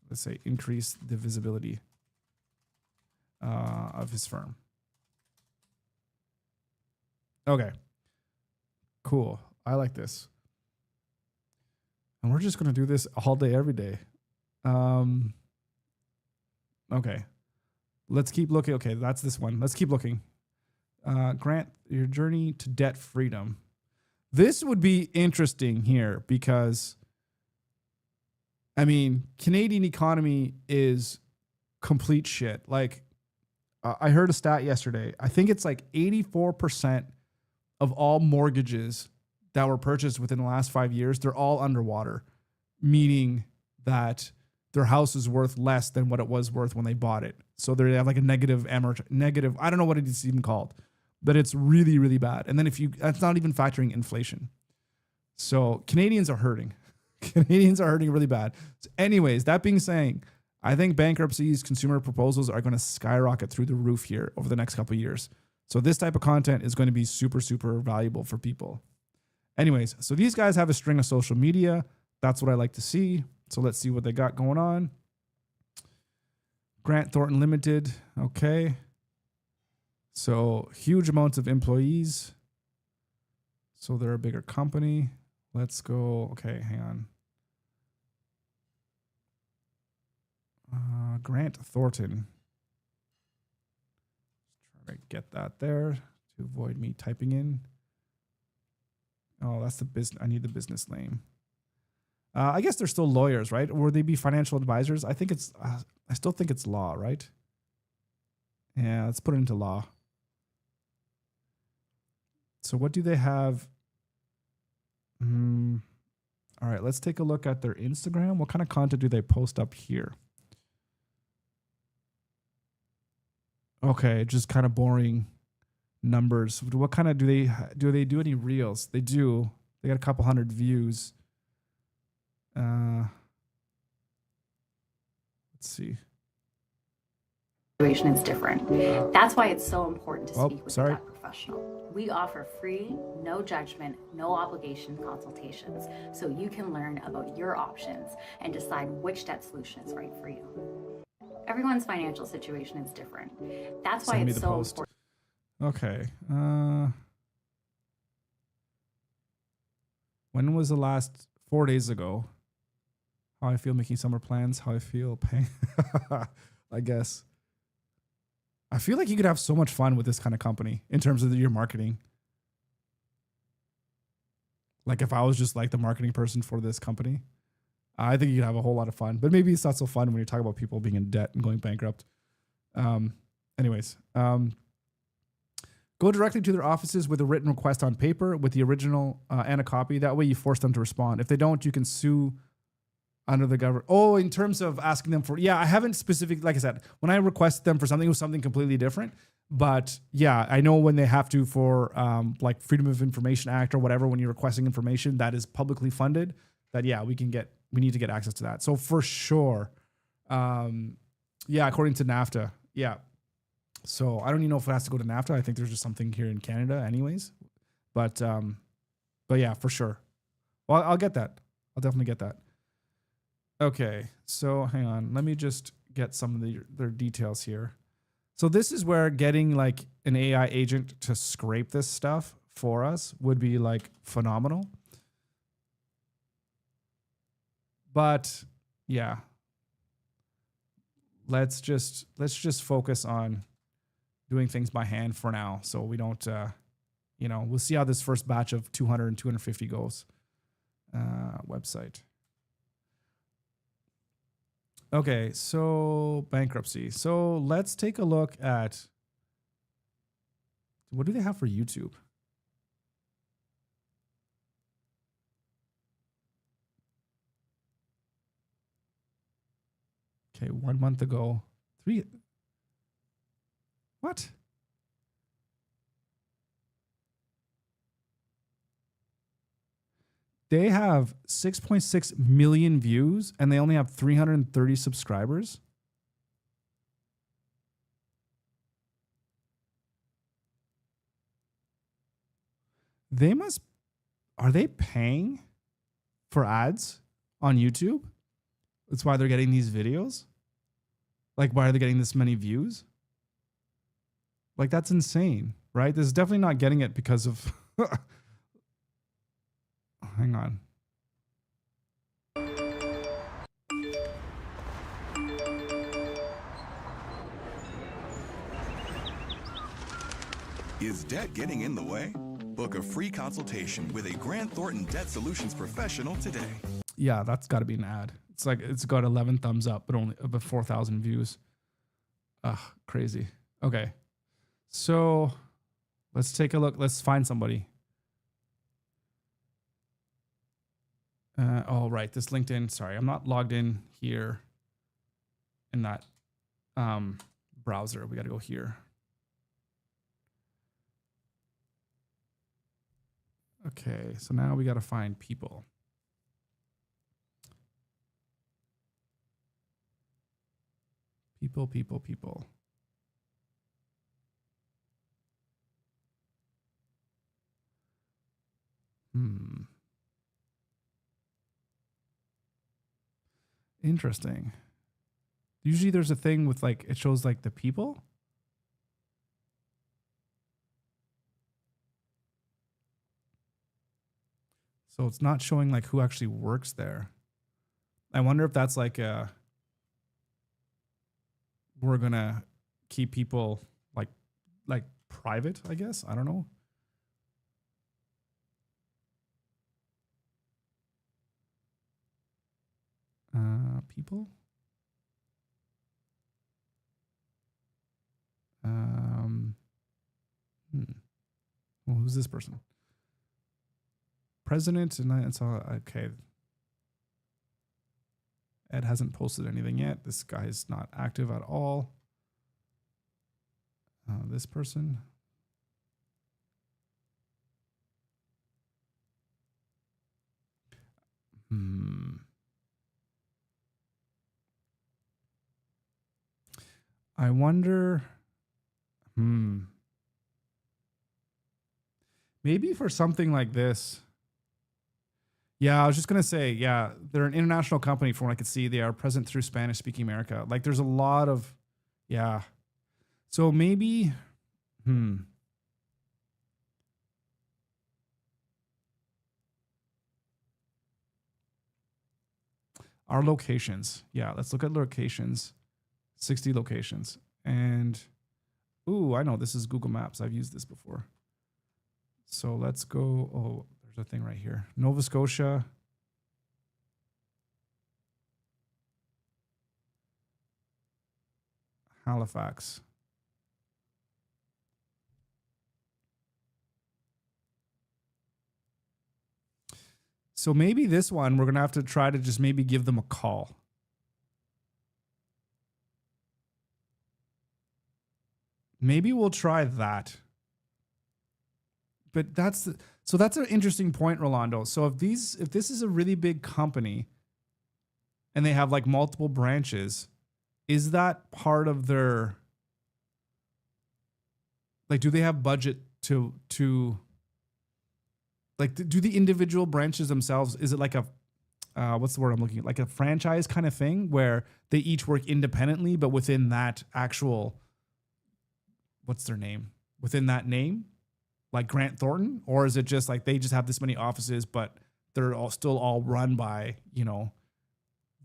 A: let's say increase the visibility of his firm. Okay, cool. I like this. And we're just going to do this all day, every day. Okay, let's keep looking. Okay, that's this one. Let's keep looking. Grant, your journey to debt freedom. This would be interesting here because, I mean, Canadian economy is complete shit. Like, I heard a stat yesterday. I think it's like 84% of all mortgages that were purchased within the last 5 years, they're all underwater, meaning that their house is worth less than what it was worth when they bought it. So they have like a negative, I don't know what it's even called, but it's really, really bad. And then that's not even factoring inflation. So Canadians are hurting. Canadians are hurting really bad. So anyways, that being said, I think bankruptcies, consumer proposals are going to skyrocket through the roof here over the next couple of years. So this type of content is going to be super, super valuable for people. Anyways, so these guys have a string of social media. That's what I like to see. So let's see what they got going on. Grant Thornton Limited. Okay. So huge amounts of employees. So they're a bigger company. Let's go. Okay, hang on. Grant Thornton. Let's try to get that there to avoid me typing in. Oh, that's the business. I need the business name. I guess they're still lawyers, right? Or would they be financial advisors? I think it's, I still think it's law, right? Yeah, let's put it into law. So what do they have? All right, let's take a look at their Instagram. What kind of content do they post up here? Okay, just kind of boring numbers. What kind of do they do any reels? They do. They got a couple hundred views. Let's see.
B: Situation is different. That's why it's so important to speak with a debt professional. We offer free, no judgment, no obligation consultations so you can learn about your options and decide which debt solution is right for you. Everyone's financial situation is different. That's why it's so important.
A: Okay. When was the last 4 days ago? How I feel making summer plans, how I feel paying. I guess. I feel like you could have so much fun with this kind of company in terms of your marketing. Like if I was just like the marketing person for this company, I think you'd have a whole lot of fun. But maybe it's not so fun when you talk about people being in debt and going bankrupt. Anyways, go directly to their offices with a written request on paper with the original and a copy. That way you force them to respond. If they don't, you can sue under the government. Oh, in terms of asking them for, yeah, I haven't specific, like I said, when I requested them for something, it was something completely different. But yeah, I know when they have to for like Freedom of Information Act or whatever, when you're requesting information that is publicly funded, that yeah, we need to get access to that. So for sure, yeah, according to NAFTA, yeah. So I don't even know if it has to go to NAFTA. I think there's just something here in Canada anyways. But yeah, for sure. Well, I'll get that. I'll definitely get that. Okay, so hang on. Let me just get some of their details here. So this is where getting like an AI agent to scrape this stuff for us would be like phenomenal. But yeah, let's just focus on doing things by hand for now, so we don't we'll see how this first batch of 200 and 250 goes. Website. Okay, so bankruptcy. So let's take a look at, what do they have for YouTube? Okay, 1 month ago. What? They have 6.6 million views and they only have 330 subscribers. Are they paying for ads on YouTube? That's why they're getting these videos. Like, why are they getting this many views? Like, that's insane, right? This is definitely not getting it because of... Hang on.
C: Is debt getting in the way? Book a free consultation with a Grant Thornton Debt Solutions professional today.
A: Yeah, that's got to be an ad. It's like, it's got 11 thumbs up, but only about 4,000 views. Ugh, crazy. Okay. So let's take a look. Let's find somebody. Oh, right. This LinkedIn. Sorry, I'm not logged in here in that browser. We got to go here. Okay. So now we got to find people. People. Interesting. Usually there's a thing with like, it shows like the people. So it's not showing like who actually works there. I wonder if that's like we're gonna keep people like private, I guess. I don't know. People. Well, who's this person? President, and it's all okay. Ed hasn't posted anything yet. This guy is not active at all. This person. I wonder. Maybe for something like this. Yeah, I was just going to say, yeah, they're an international company from what I could see. They are present through Spanish-speaking America. Like, there's a lot of, yeah. So maybe, our locations. Yeah, let's look at locations. 60 locations. And, ooh, I know, this is Google Maps. I've used this before. So let's go, oh, there's a thing right here. Nova Scotia. Halifax. So maybe this one, we're going to have to try to just maybe give them a call. Maybe we'll try that. But that's an interesting point, Rolando. So if this is a really big company and they have like multiple branches, is that part of their, like, do they have budget to like, do the individual branches themselves, is it like a, what's the word I'm looking at? Like a franchise kind of thing where they each work independently, but within that actual, what's their name? Within that name, like Grant Thornton? Or is it just like they just have this many offices, but they're all still all run by, you know,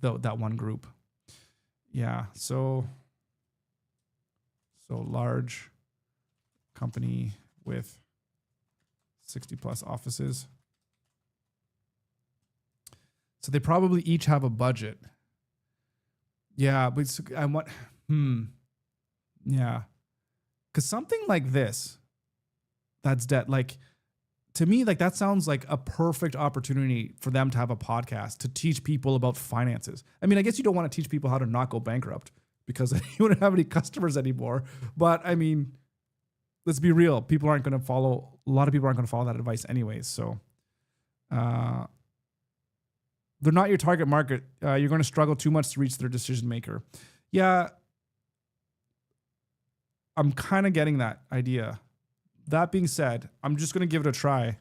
A: that one group. Yeah. So large company with 60 plus offices. So they probably each have a budget. Yeah, but and what? Yeah, because something like this, that's dead. Like to me, like that sounds like a perfect opportunity for them to have a podcast to teach people about finances. I mean, I guess you don't want to teach people how to not go bankrupt because you wouldn't have any customers anymore. But I mean, let's be real. A lot of people aren't going to follow that advice anyways. So, they're not your target market. You're going to struggle too much to reach their decision maker. Yeah. I'm kind of getting that idea. That being said, I'm just going to give it a try.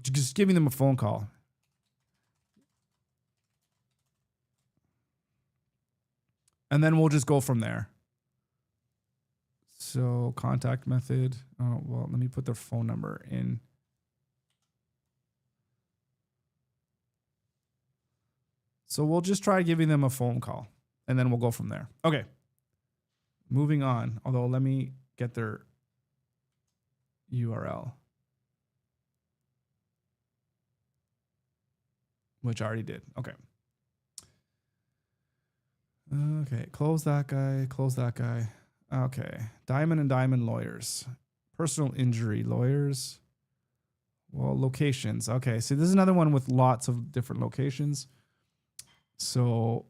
A: Just giving them a phone call. And then we'll just go from there. So contact method. Oh, well, let me put their phone number in. So we'll just try giving them a phone call and then we'll go from there. Okay. Moving on. Although let me get their URL, which I already did. Okay. Okay. Close that guy. Close that guy. Okay. Diamond and Diamond lawyers. Personal injury lawyers. Well, locations. Okay. So this is another one with lots of different locations. So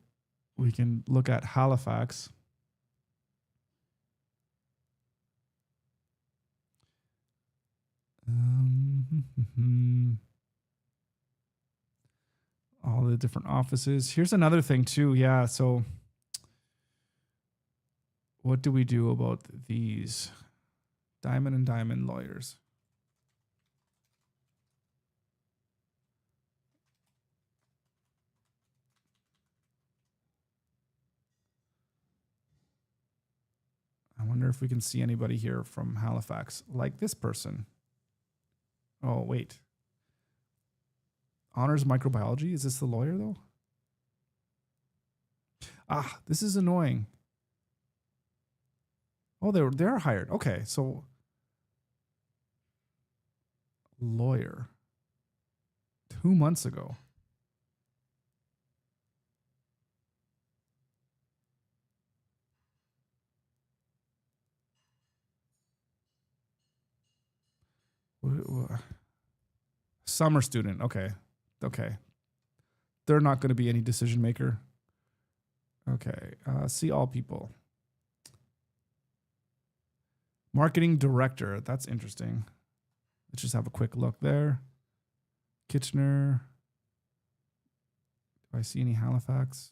A: we can look at Halifax. All the different offices. Here's another thing too. Yeah. So what do we do about these Diamond and Diamond lawyers? I wonder if we can see anybody here from Halifax, like this person. Oh, wait. Honors microbiology? Is this the lawyer, though? Ah, this is annoying. Oh, they're hired. Okay, so lawyer. 2 months ago. What? Summer student. Okay. They're not going to be any decision maker. Okay. See all people. Marketing director. That's interesting. Let's just have a quick look there. Kitchener. Do I see any Halifax?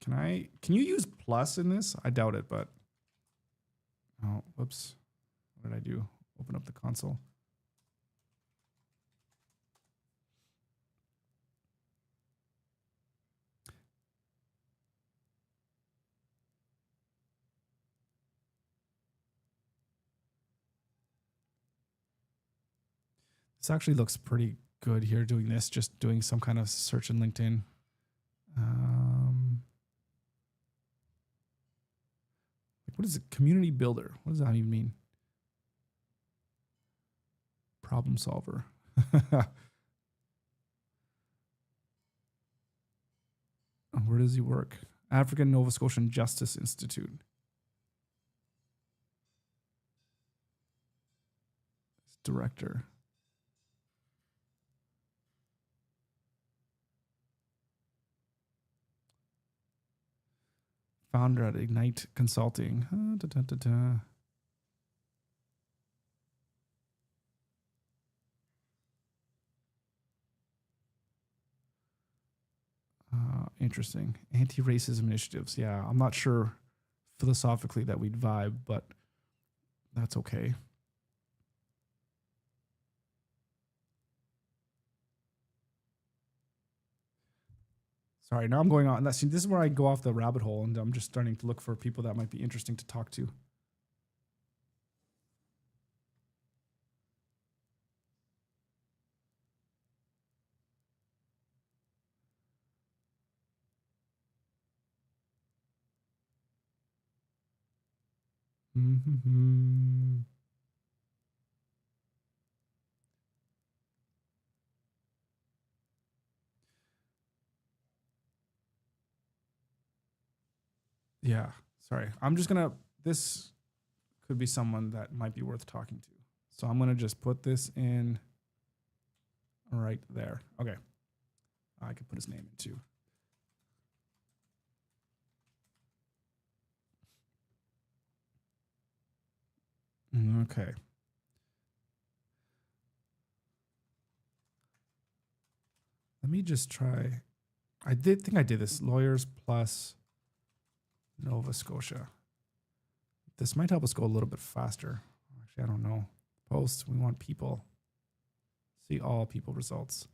A: Can you use plus in this? I doubt it, but oh, whoops. What did I do? Open up the console. This actually looks pretty good here doing this, just doing some kind of search in LinkedIn. What is it? Community builder. What does that even mean? Problem solver. Where does he work? African Nova Scotian Justice Institute. Director. Founder at Ignite Consulting. Interesting. Anti-racism initiatives. Yeah, I'm not sure philosophically that we'd vibe, but that's okay. Sorry, now I'm going on. This is where I go off the rabbit hole, and I'm just starting to look for people that might be interesting to talk to. Mm-hmm. Yeah, sorry. I'm just gonna, this could be someone that might be worth talking to. So I'm gonna just put this in right there. Okay. I could put his name in too. Okay. Let me just try. I think I did this. Lawyers plus Nova Scotia. This might help us go a little bit faster. Actually, I don't know. Posts, we want people. See all people results.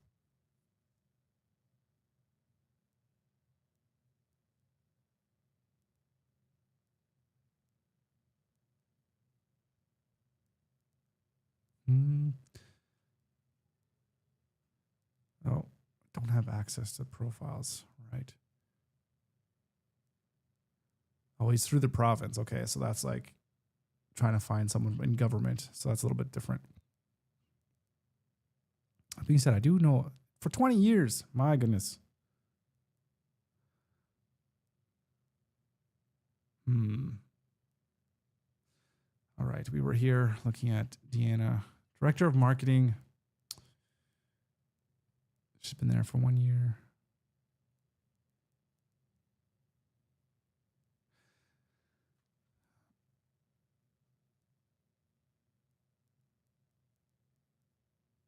A: Oh, don't have access to profiles, right? Oh, he's through the province. Okay, so that's like trying to find someone in government. So that's a little bit different. That being said, I do know for 20 years. My goodness. All right, we were here looking at Deanna, Director of Marketing. She's been there for 1 year.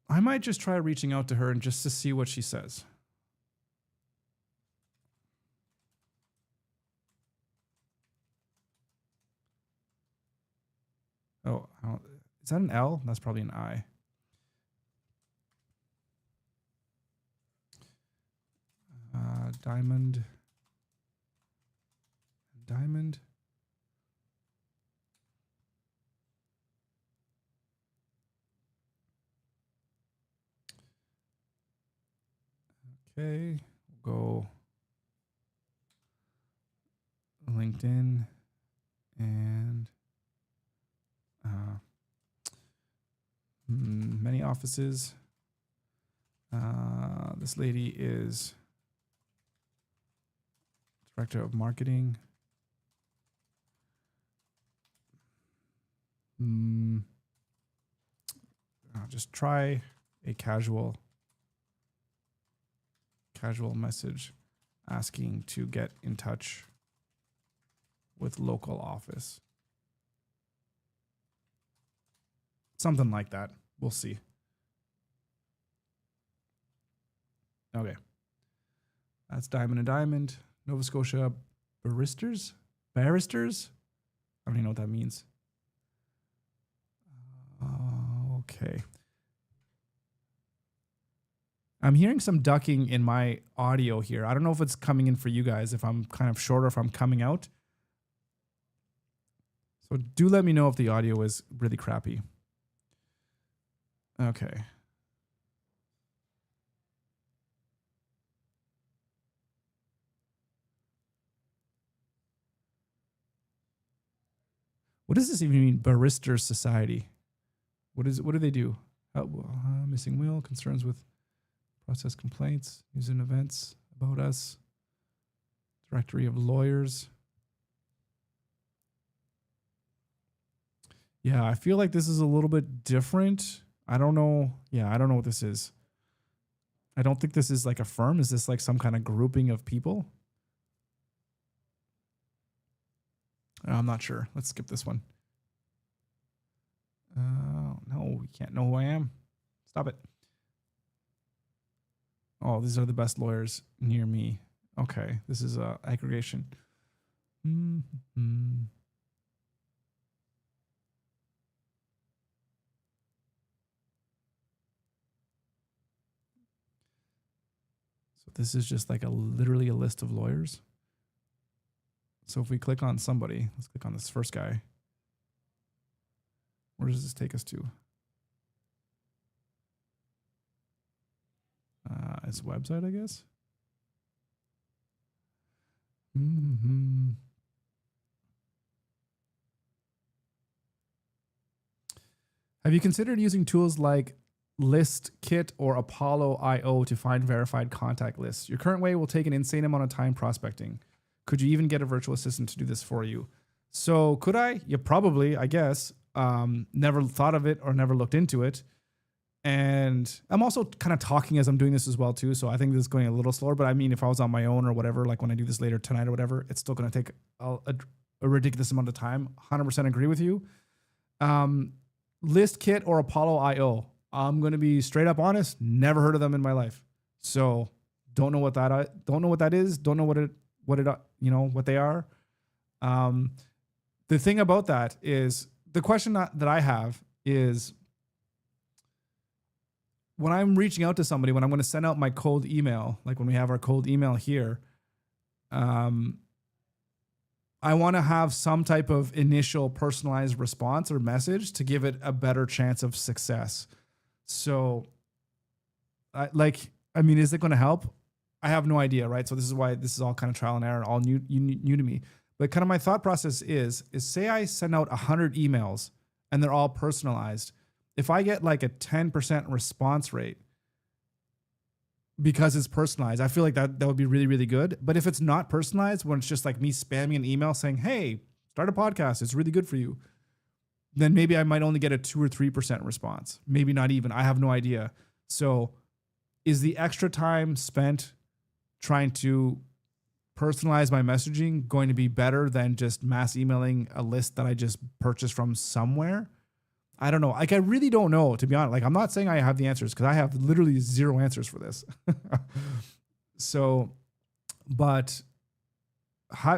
A: I might just try reaching out to her and just to see what she says. Oh, is that an L? That's probably an I. Diamond. Okay, we'll go LinkedIn and many offices. This lady is Director of Marketing. Just try a casual message asking to get in touch with local office. Something like that. We'll see. Okay. That's Diamond and Diamond. Nova Scotia barristers? Barristers? I don't even know what that means. Okay. I'm hearing some ducking in my audio here. I don't know if it's coming in for you guys, if I'm kind of short or if I'm coming out. So do let me know if the audio is really crappy. Okay. What does this even mean? Barrister Society. What do they do? Missing will, concerns with process complaints, news and events, about us, directory of lawyers. Yeah, I feel like this is a little bit different. I don't know. Yeah, I don't know what this is. I don't think this is like a firm. Is this like some kind of grouping of people? I'm not sure. Let's skip this one. No, we can't know who I am. Stop it. Oh, these are the best lawyers near me. Okay, this is aggregation. So this is just like literally a list of lawyers. So if we click on somebody, let's click on this first guy. Where does this take us to? His website, I guess. Have you considered using tools like ListKit or Apollo IO to find verified contact lists? Your current way will take an insane amount of time prospecting. Could you even get a virtual assistant to do this for you? So could I? Yeah, probably, I guess. Never thought of it or never looked into it. And I'm also kind of talking as I'm doing this as well too. So I think this is going a little slower, but I mean, if I was on my own or whatever, like when I do this later tonight or whatever, it's still going to take a ridiculous amount of time. 100% agree with you. ListKit or Apollo IO. I'm going to be straight up honest. Never heard of them in my life. So don't know what that is. Don't know what they are. The thing about that is the question that I have is, when I'm reaching out to somebody, when I'm going to send out my cold email, like when we have our cold email here, I want to have some type of initial personalized response or message to give it a better chance of success. So, is it going to help? I have no idea, right? So this is why this is all kind of trial and error, all new to me. But kind of my thought process is say I send out 100 emails and they're all personalized. If I get like a 10% response rate because it's personalized, I feel like that would be really, really good. But if it's not personalized, when it's just like me spamming an email saying, hey, start a podcast, it's really good for you, then maybe I might only get a 2 or 3% response. Maybe not even. I have no idea. So is the extra time spent trying to personalize my messaging going to be better than just mass emailing a list that I just purchased from somewhere? I don't know. Like, I really don't know, to be honest. Like, I'm not saying I have the answers because I have literally zero answers for this. So, but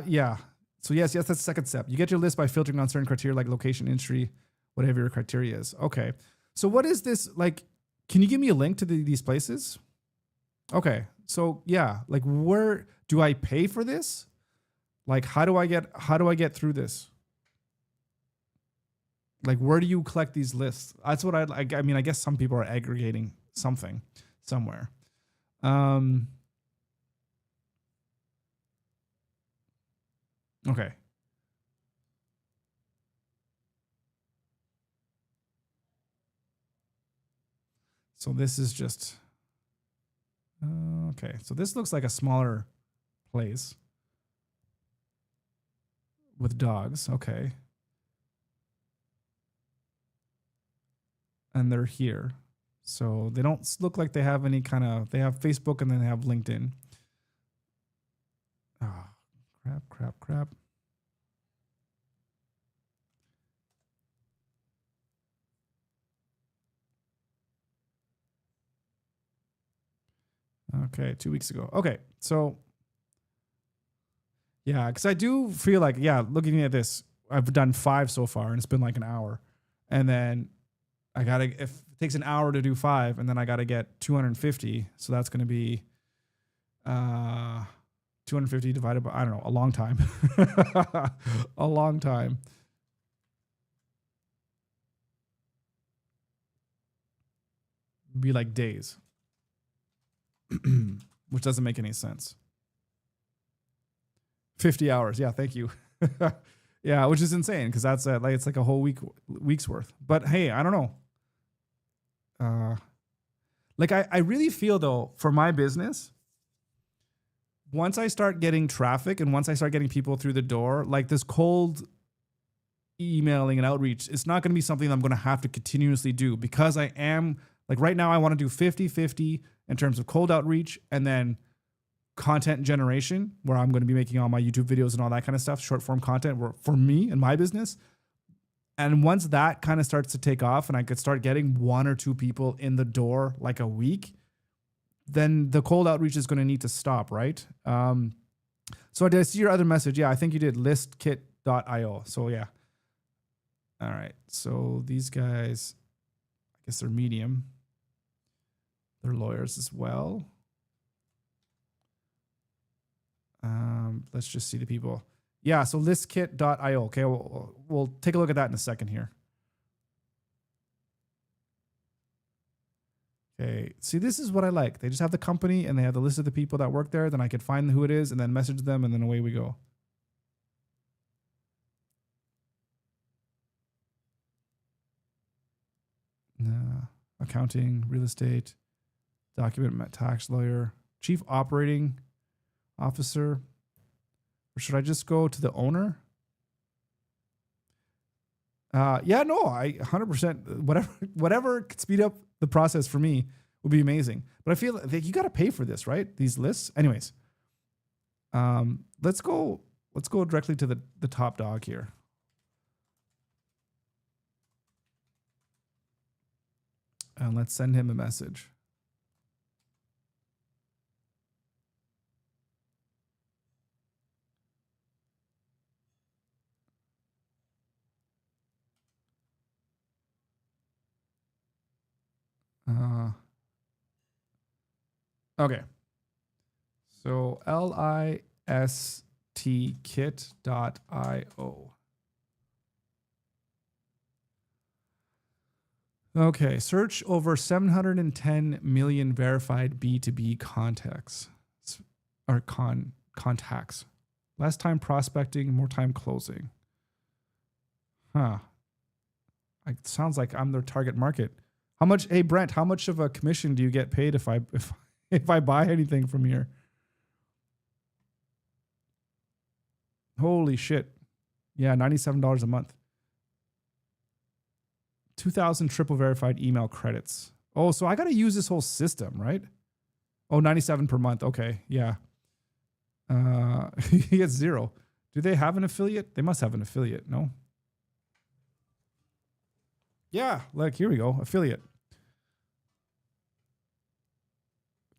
A: yeah. So yes, that's the second step. You get your list by filtering on certain criteria like location, industry, whatever your criteria is. Okay. So what is this? Like, can you give me a link to these places? Okay. So yeah, like, where do I pay for this? Like, how do I get through this? Like, where do you collect these lists? That's what I mean, I guess some people are aggregating something somewhere. Okay. So this is just, okay. So this looks like a smaller place with dogs. Okay. And they're here. So they don't look like they have any they have Facebook and then they have LinkedIn. Oh, crap. Okay, 2 weeks ago. Okay, so yeah, because I do feel like, looking at this, I've done 5 so far and it's been like an hour. And then if it takes an hour to do 5 and then I got to get 250. So that's going to be 250 divided by, I don't know, a long time. A long time. Be like days. Which doesn't make any sense. 50 hours. Yeah, thank you. Yeah, which is insane because that's it's like a whole week's worth. But hey, I don't know. I really feel though, for my business, once I start getting traffic and once I start getting people through the door, like this cold emailing and outreach, it's not going to be something that I'm going to have to continuously do because I am, like, right now I want to do 50-50 in terms of cold outreach and then content generation, where I'm going to be making all my YouTube videos and all that kind of stuff, short form content for me and my business. And once that kind of starts to take off and I could start getting 1 or 2 people in the door like a week, then the cold outreach is going to need to stop, right? So did I see your other message? Yeah, I think you did, listkit.io. So yeah. All right. So these guys, I guess they're medium. They're lawyers as well. Let's just see the people. Yeah, so listkit.io. Okay, we'll take a look at that in a second here. Okay, see, this is what I like. They just have the company and they have the list of the people that work there. Then I could find who it is and then message them and then away we go. accounting, real estate, document tax lawyer, chief operating officer. Or should I just go to the owner? Yeah, no, I 100%, whatever could speed up the process for me would be amazing. But I feel like you got to pay for this, right? These lists. Anyways, let's go directly to the top dog here. And let's send him a message. Okay. So listkit.io. Okay, search over 710 million verified B2B contacts or contacts. Less time prospecting, more time closing. Huh. It sounds like I'm their target market. How much, hey Brent, how much of a commission do you get paid if I buy anything from here? Holy shit. Yeah, $97 a month. 2,000 triple verified email credits. Oh, so I got to use this whole system, right? Oh, 97 per month. Okay, yeah. He gets 0. Do they have an affiliate? They must have an affiliate, no? Yeah, like here we go, affiliate.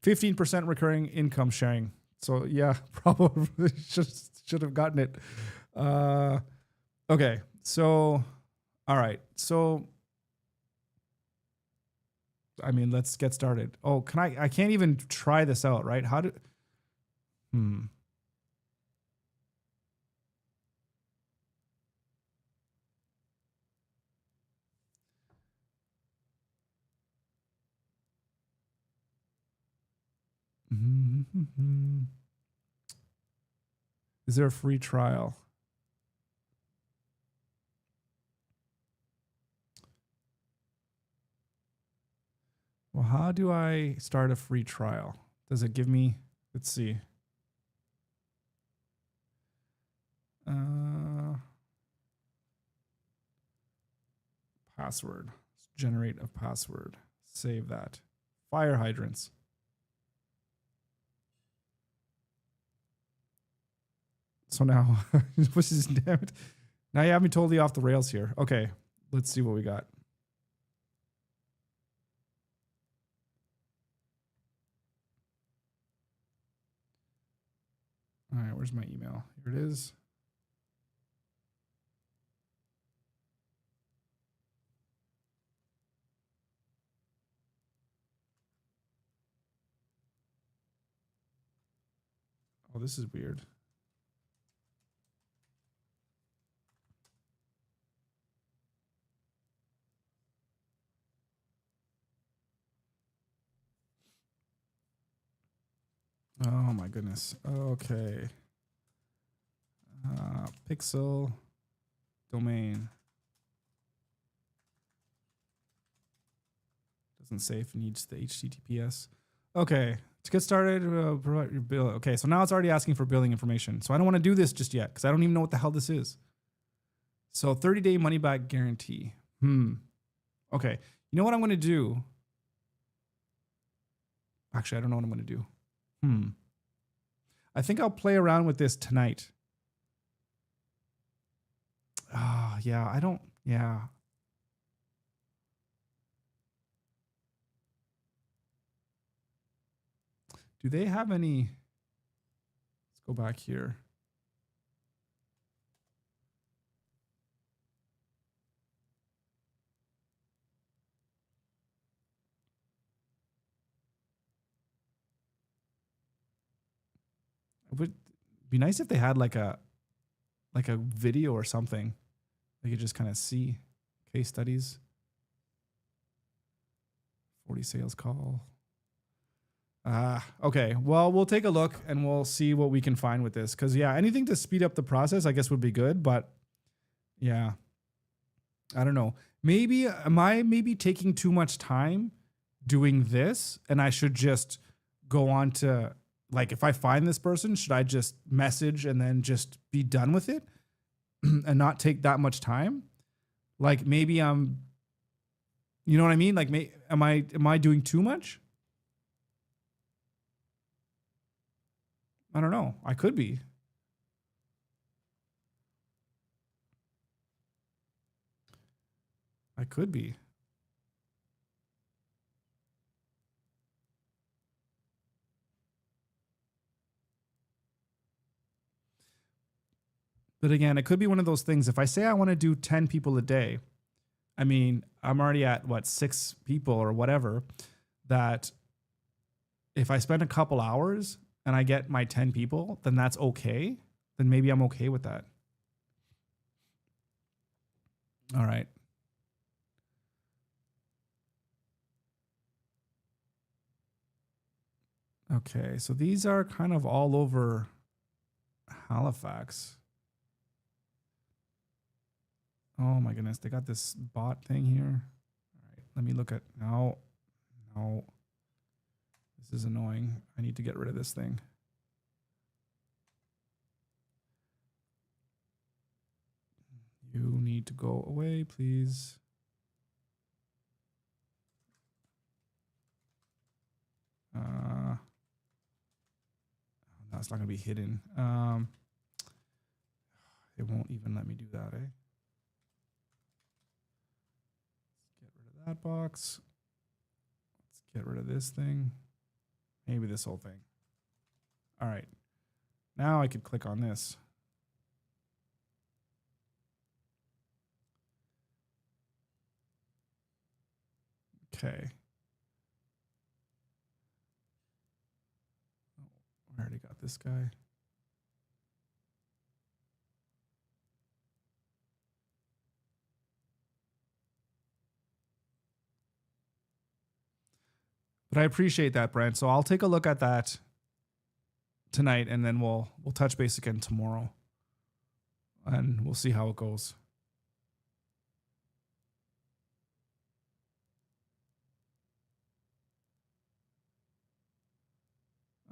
A: 15% recurring income sharing. So yeah, probably should have gotten it. Okay, so all right, so I mean, let's get started. Oh, I can't even try this out, right? How do? Is there a free trial? Well, how do I start a free trial? Does it give me, let's see. Password. Generate a password. Save that. Fire hydrants. So now, which is damn it. Now you have me totally off the rails here. Okay, let's see what we got. All right, where's my email? Here it is. Oh, this is weird. Oh my goodness. Okay. Pixel domain. Doesn't say if it needs the HTTPS. Okay. To get started, provide your bill. Okay, so now it's already asking for billing information. So I don't want to do this just yet because I don't even know what the hell this is. So 30-day money back guarantee. Okay. You know what I'm going to do? Actually, I don't know what I'm going to do. I think I'll play around with this tonight. Yeah, I don't, yeah. Do they have any, let's go back here. It would be nice if they had like a video or something. They could just kind of see case studies. 40 sales call. Okay. Well, we'll take a look and we'll see what we can find with this. Cause yeah, anything to speed up the process, I guess would be good, but yeah. I don't know. Maybe am I maybe taking too much time doing this, and I should just go on to, like, if I find this person, should I just message and then just be done with it and not take that much time? Like maybe I'm, you know what I mean? Like, am I doing too much? I don't know. I could be. I could be. But again, it could be one of those things. If I say I want to do 10 people a day, I mean, I'm already at what, 6 people or whatever, that if I spend a couple hours and I get my 10 people, then that's okay. Then maybe I'm okay with that. All right. Okay, so these are kind of all over Halifax. Oh my goodness, they got this bot thing here. All right, let me look at, no. This is annoying. I need to get rid of this thing. You need to go away, please. That's not gonna be hidden. It won't even let me do that, eh? Let's get rid of that box. Let's get rid of this thing. Maybe this whole thing. All right. Now I could click on this. Okay. I already got this guy. But I appreciate that, Brent. So I'll take a look at that tonight, and then we'll touch base again tomorrow, and we'll see how it goes.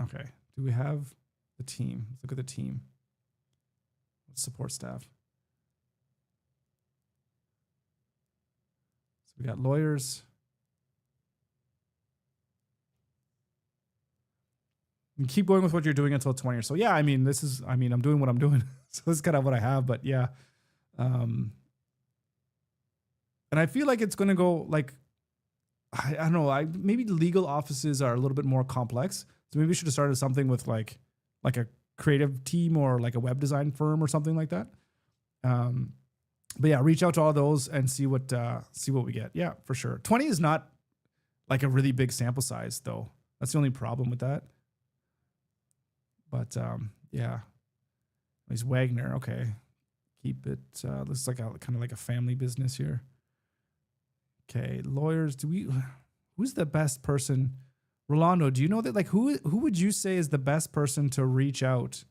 A: Okay. Do we have the team? Let's look at the team. Support staff. So we got lawyers. You keep going with what you're doing until 20 or so. Yeah, I mean, I'm doing what I'm doing. So this is kind of what I have, but yeah. And I feel like it's going to go like, I don't know, maybe legal offices are a little bit more complex. So maybe we should have started something with like a creative team or like a web design firm or something like that. But yeah, reach out to all those and see what we get. Yeah, for sure. 20 is not like a really big sample size though. That's the only problem with that. But yeah, he's Wagner. Okay, keep it. Looks like kind of like a family business here. Okay, lawyers. Who's the best person? Rolando, do you know that? Like, who would you say is the best person to reach out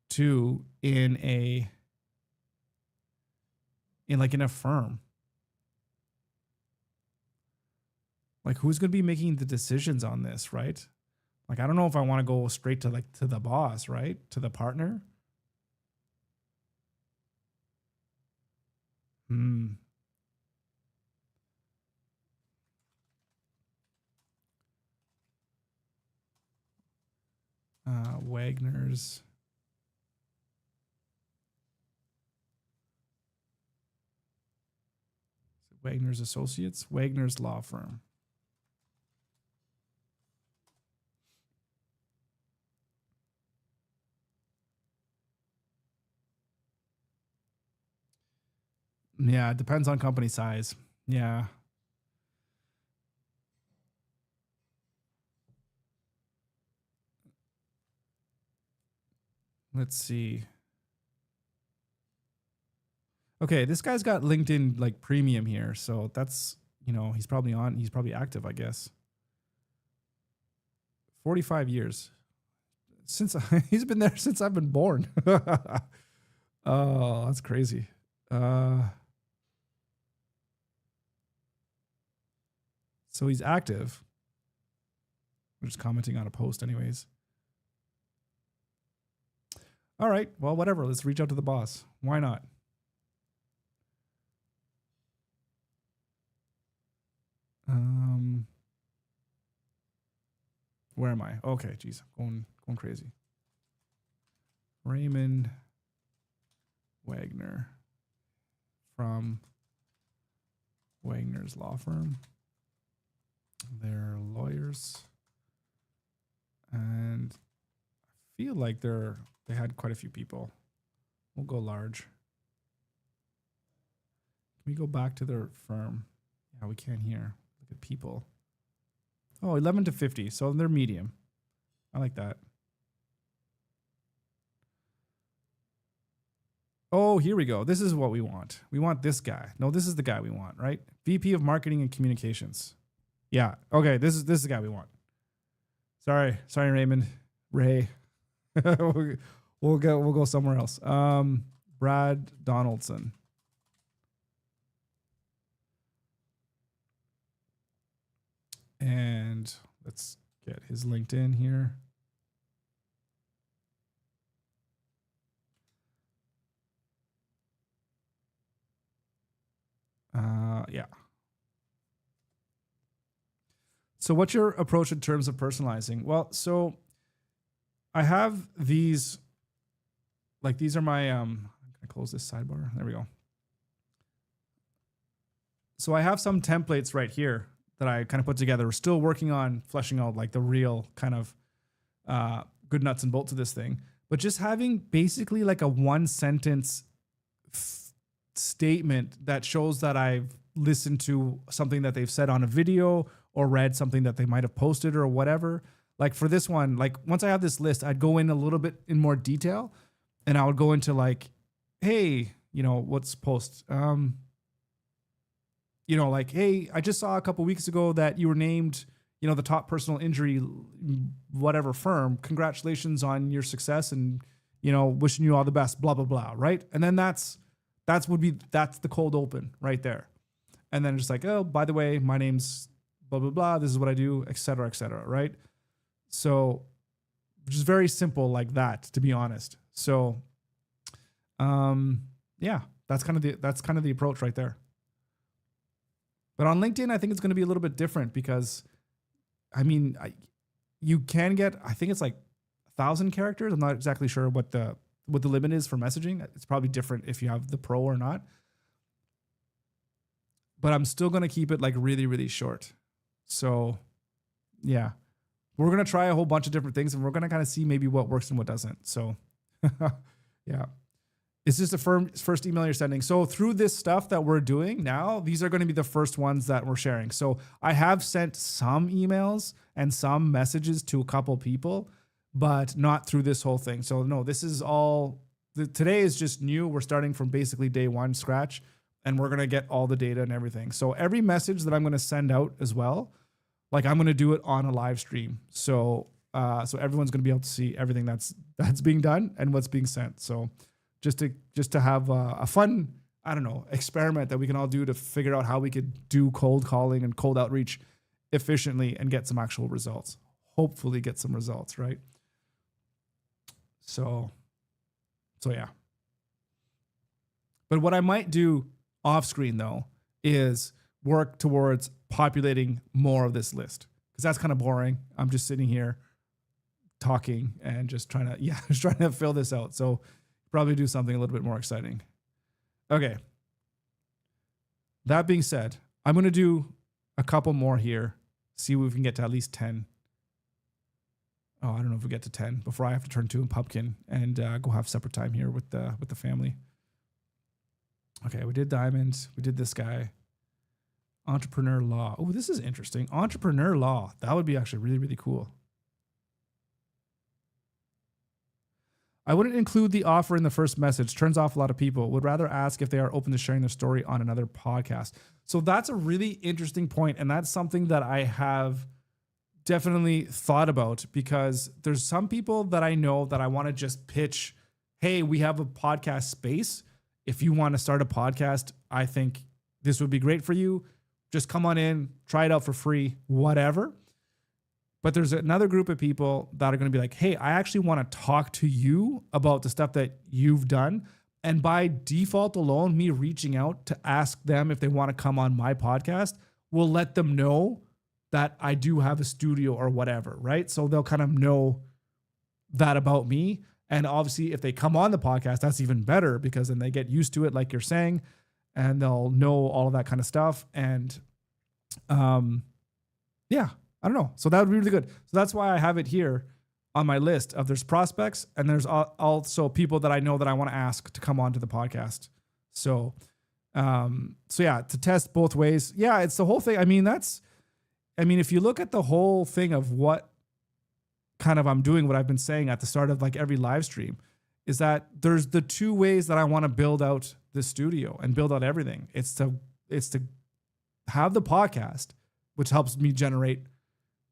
A: to in a firm? Like, who's going to be making the decisions on this, right? Like, I don't know if I want to go straight to the boss, right? To the partner. Wagner's Associates, Wagner's Law Firm. Yeah, it depends on company size. Yeah. Let's see. Okay, this guy's got LinkedIn like premium here, so that's, he's probably active, I guess. 45 years. Since he's been there since I've been born. Oh, that's crazy. So he's active. We're just commenting on a post anyways. All right, well, whatever. Let's reach out to the boss. Why not? Where am I? Okay, geez, I'm going crazy. Raymond Wagner from Wagner's law firm. They're lawyers, and I feel like they had quite a few people. We'll go large. Can we go back to their firm? Yeah, we can here. Look at people. Oh, 11 to 50. So they're medium. I like that. Oh, here we go. This is what we want. We want this guy. No, this is the guy we want, right? VP of Marketing and Communications. Yeah. Okay. This is the guy we want. Sorry, Raymond. Ray. we'll go somewhere else. Brad Donaldson. And let's get his LinkedIn here. Yeah. So what's your approach in terms of personalizing? Well, so I have these, like these are my, can I close this sidebar? There we go. So I have some templates right here that I kind of put together. We're still working on fleshing out like the real kind of good nuts and bolts of this thing. But just having basically like a 1-sentence statement that shows that I've listened to something that they've said on a video or read something that they might have posted or whatever. Like for this one, like once I have this list, I'd go in a little bit in more detail and I would go into like, hey, what's post? Like, hey, I just saw a couple weeks ago that you were named, the top personal injury, whatever firm. Congratulations on your success and, wishing you all the best, blah, blah, blah. Right. And then that's the cold open right there. And then just like, oh, by the way, my name's blah, blah, blah. This is what I do, et cetera, et cetera. Right. So just very simple like that, to be honest. So, yeah, that's kind of the approach right there. But on LinkedIn, I think it's going to be a little bit different because, you can get, I think it's like 1,000 characters. I'm not exactly sure what the limit is for messaging. It's probably different if you have the pro or not. But I'm still going to keep it like really, really short. So, yeah, we're going to try a whole bunch of different things and we're going to kind of see maybe what works and what doesn't. So, yeah. It's just a first email you're sending. So through this stuff that we're doing now, these are going to be the first ones that we're sharing. So I have sent some emails and some messages to a couple people, but not through this whole thing. So no, this is all, today is just new. We're starting from basically day one scratch and we're going to get all the data and everything. So every message that I'm going to send out as well, like I'm going to do it on a live stream. So everyone's going to be able to see everything that's being done and what's being sent. So just to have a fun, I don't know, experiment that we can all do to figure out how we could do cold calling and cold outreach efficiently and get some actual results. Hopefully get some results, right? So yeah. But what I might do off screen though is work towards populating more of this list because that's kind of boring. I'm just sitting here talking and just trying to fill this out. So probably do something a little bit more exciting. Okay. That being said, I'm going to do a couple more here. See if we can get to at least 10. Oh, I don't know if we get to 10 before I have to turn to a pumpkin and go have supper time here with the family. Okay, we did diamonds. We did this guy. Entrepreneur law. Oh, this is interesting. Entrepreneur law. That would be actually really, really cool. I wouldn't include the offer in the first message. Turns off a lot of people. Would rather ask if they are open to sharing their story on another podcast. So that's a really interesting point, and that's something that I have definitely thought about because there's some people that I know that I want to just pitch, hey, we have a podcast space. If you want to start a podcast, I think this would be great for you. just come on in, try it out for free, whatever. But there's another group of people that are going to be like, hey, I actually want to talk to you about the stuff that you've done. And by default alone, me reaching out to ask them if they want to come on my podcast will let them know that I do have a studio or whatever, right? So they'll kind of know that about me. And obviously, if they come on the podcast, that's even better because then they get used to it, like you're saying, and they'll know all of that kind of stuff. And yeah, I don't know. So that would be really good. So that's why I have it here on my list of there's prospects and there's also people that I know that I want to ask to come onto the podcast. So yeah, to test both ways. Yeah, it's the whole thing. I mean, if you look at the whole thing of what kind of I'm doing, what I've been saying at the start of like every live stream is that there's the two ways that I want to build out the studio and build out everything. It's to have the podcast, which helps me generate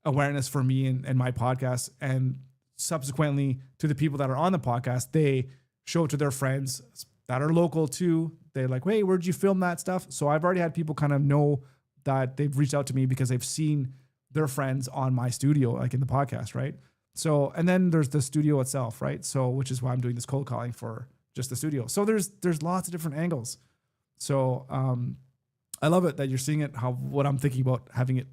A: awareness for me and my podcast. And subsequently to the people that are on the podcast, they show it to their friends that are local too. They're like, hey, where'd you film that stuff? So I've already had people kind of know that they've reached out to me because they've seen their friends on my studio, like in the podcast, right? So, and then there's the studio itself, right? So, which is why I'm doing this cold calling for just the studio. So there's lots of different angles. So, I love it that you're seeing it, what I'm thinking about having it,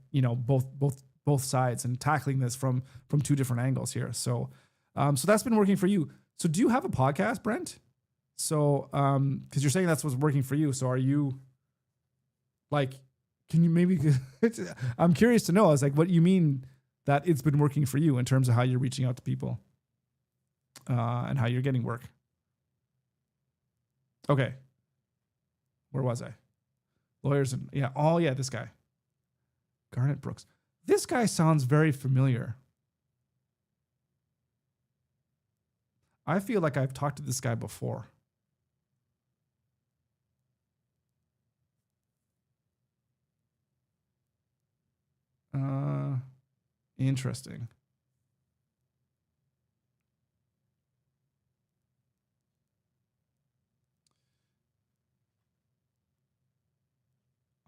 A: both sides and tackling this from two different angles here. So, so that's been working for you. So do you have a podcast, Brent? So, cause you're saying that's what's working for you. So are you like, can you maybe, I'm curious to know, I was like, what you mean that it's been working for you in terms of how you're reaching out to people, and how you're getting work. Okay. Where was I? Lawyers and this guy. Garnet Brooks. This guy sounds very familiar. I feel like I've talked to this guy before. Interesting.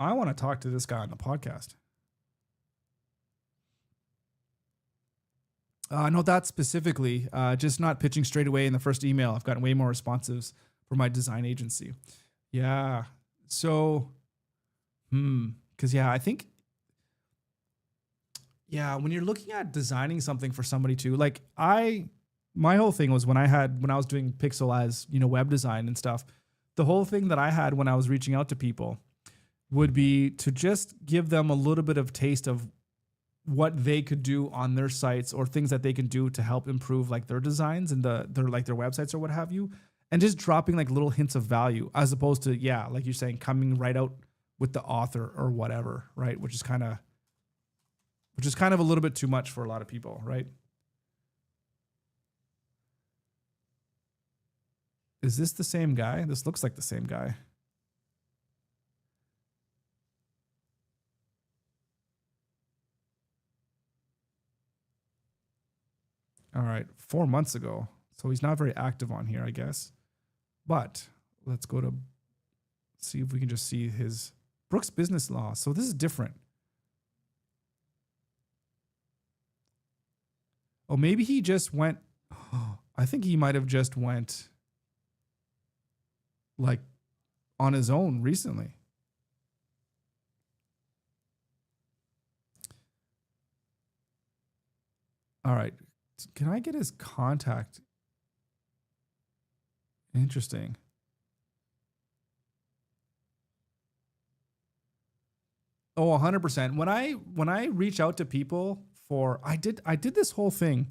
A: I want to talk to this guy on the podcast. No, that specifically, just not pitching straight away in the first email. I've gotten way more responsives for my design agency. Yeah. So, because I think, when you're looking at designing something for somebody too, like my whole thing was when I was doing Pixel as, web design and stuff, the whole thing that I had when I was reaching out to people would be to just give them a little bit of taste of what they could do on their sites or things that they can do to help improve like their designs and their websites or what have you. And just dropping like little hints of value as opposed to, like you're saying, coming right out with the author or whatever, right? Which is kind of a little bit too much for a lot of people, right? Is this the same guy? This looks like the same guy. All right, 4 months ago. So he's not very active on here, I guess. But let's go to see if we can just see his Brooks Business Law. So this is different. Oh, maybe he just went. I think he might have just went like on his own recently. All right. Can I get his contact? Interesting. Oh, 100%. When I reach out to people for, I did this whole thing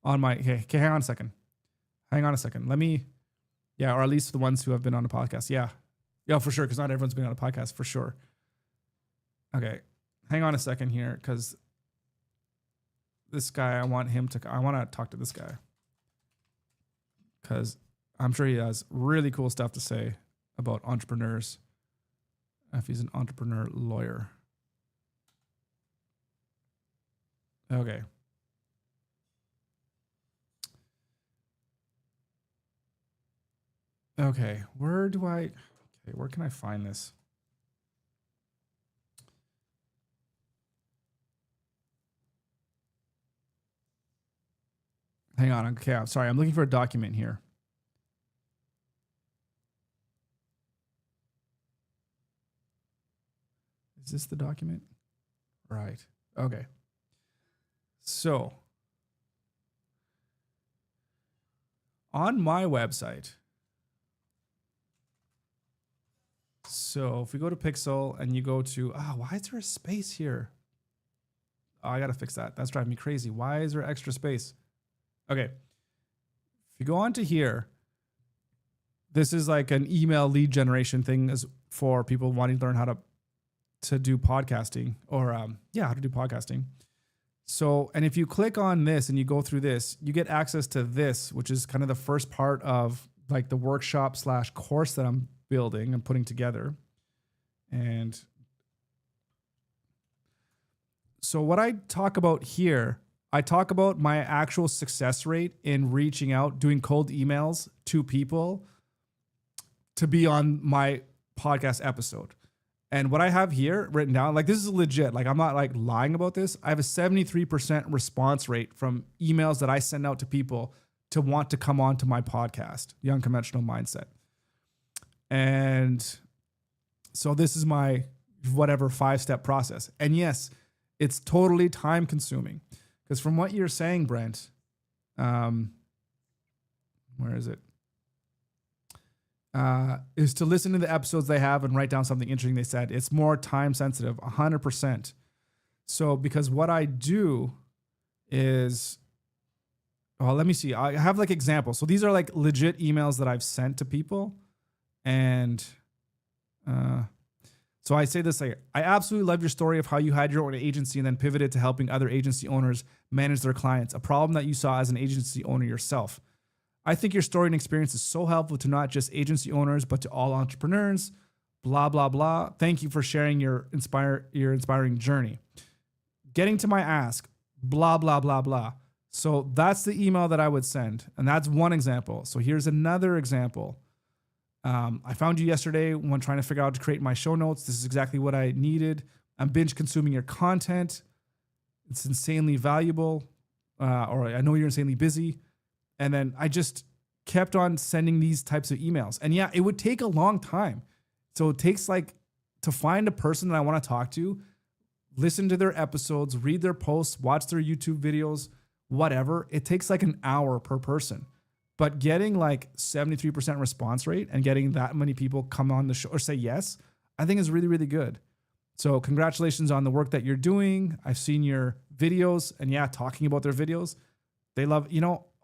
A: on my, okay, hang on a second. Let me, or at least the ones who have been on the podcast. Yeah, for sure. Cause not everyone's been on a podcast for sure. Okay. Hang on a second here. Cause this guy, I want to talk to this guy because I'm sure he has really cool stuff to say about entrepreneurs if he's an entrepreneur lawyer. Okay. Okay, where can I find this? Hang on. Okay, I'm sorry. I'm looking for a document here. Is this the document? Right. Okay. So on my website, so if we go to Pixel and you go to, why is there a space here? Oh, I got to fix that. That's driving me crazy. Why is there extra space? Okay. If you go on to here, this is like an email lead generation thing as for people wanting to learn how to do podcasting or, how to do podcasting. So, and if you click on this and you go through this, you get access to this, which is kind of the first part of like the workshop / course that I'm building and putting together. And so what I talk about here, I talk about my actual success rate in reaching out, doing cold emails to people to be on my podcast episode. And what I have here written down, like this is legit, like I'm not like lying about this. I have a 73% response rate from emails that I send out to people to want to come on to my podcast, The Unconventional Mindset. And so this is my whatever 5-step process. And yes, it's totally time consuming because from what you're saying, Brent, where is it? Is to listen to the episodes they have and write down something interesting they said. It's more time sensitive, 100%. So because what I do is, let me see. I have like examples. So these are like legit emails that I've sent to people. And so I say this, like, I absolutely love your story of how you had your own agency and then pivoted to helping other agency owners manage their clients, a problem that you saw as an agency owner yourself. I think your story and experience is so helpful to not just agency owners, but to all entrepreneurs, blah, blah, blah. Thank you for sharing your inspiring journey. Getting to my ask, blah, blah, blah, blah. So that's the email that I would send. And that's one example. So here's another example. I found you yesterday when trying to figure out how to create my show notes. This is exactly what I needed. I'm binge consuming your content. It's insanely valuable. Or I know you're insanely busy. And then I just kept on sending these types of emails. And yeah, it would take a long time. So it takes like to find a person that I want to talk to, listen to their episodes, read their posts, watch their YouTube videos, whatever. It takes like an hour per person. But getting like 73% response rate and getting that many people come on the show or say yes, I think is really, really good. So congratulations on the work that you're doing. I've seen your videos and talking about their videos. They love,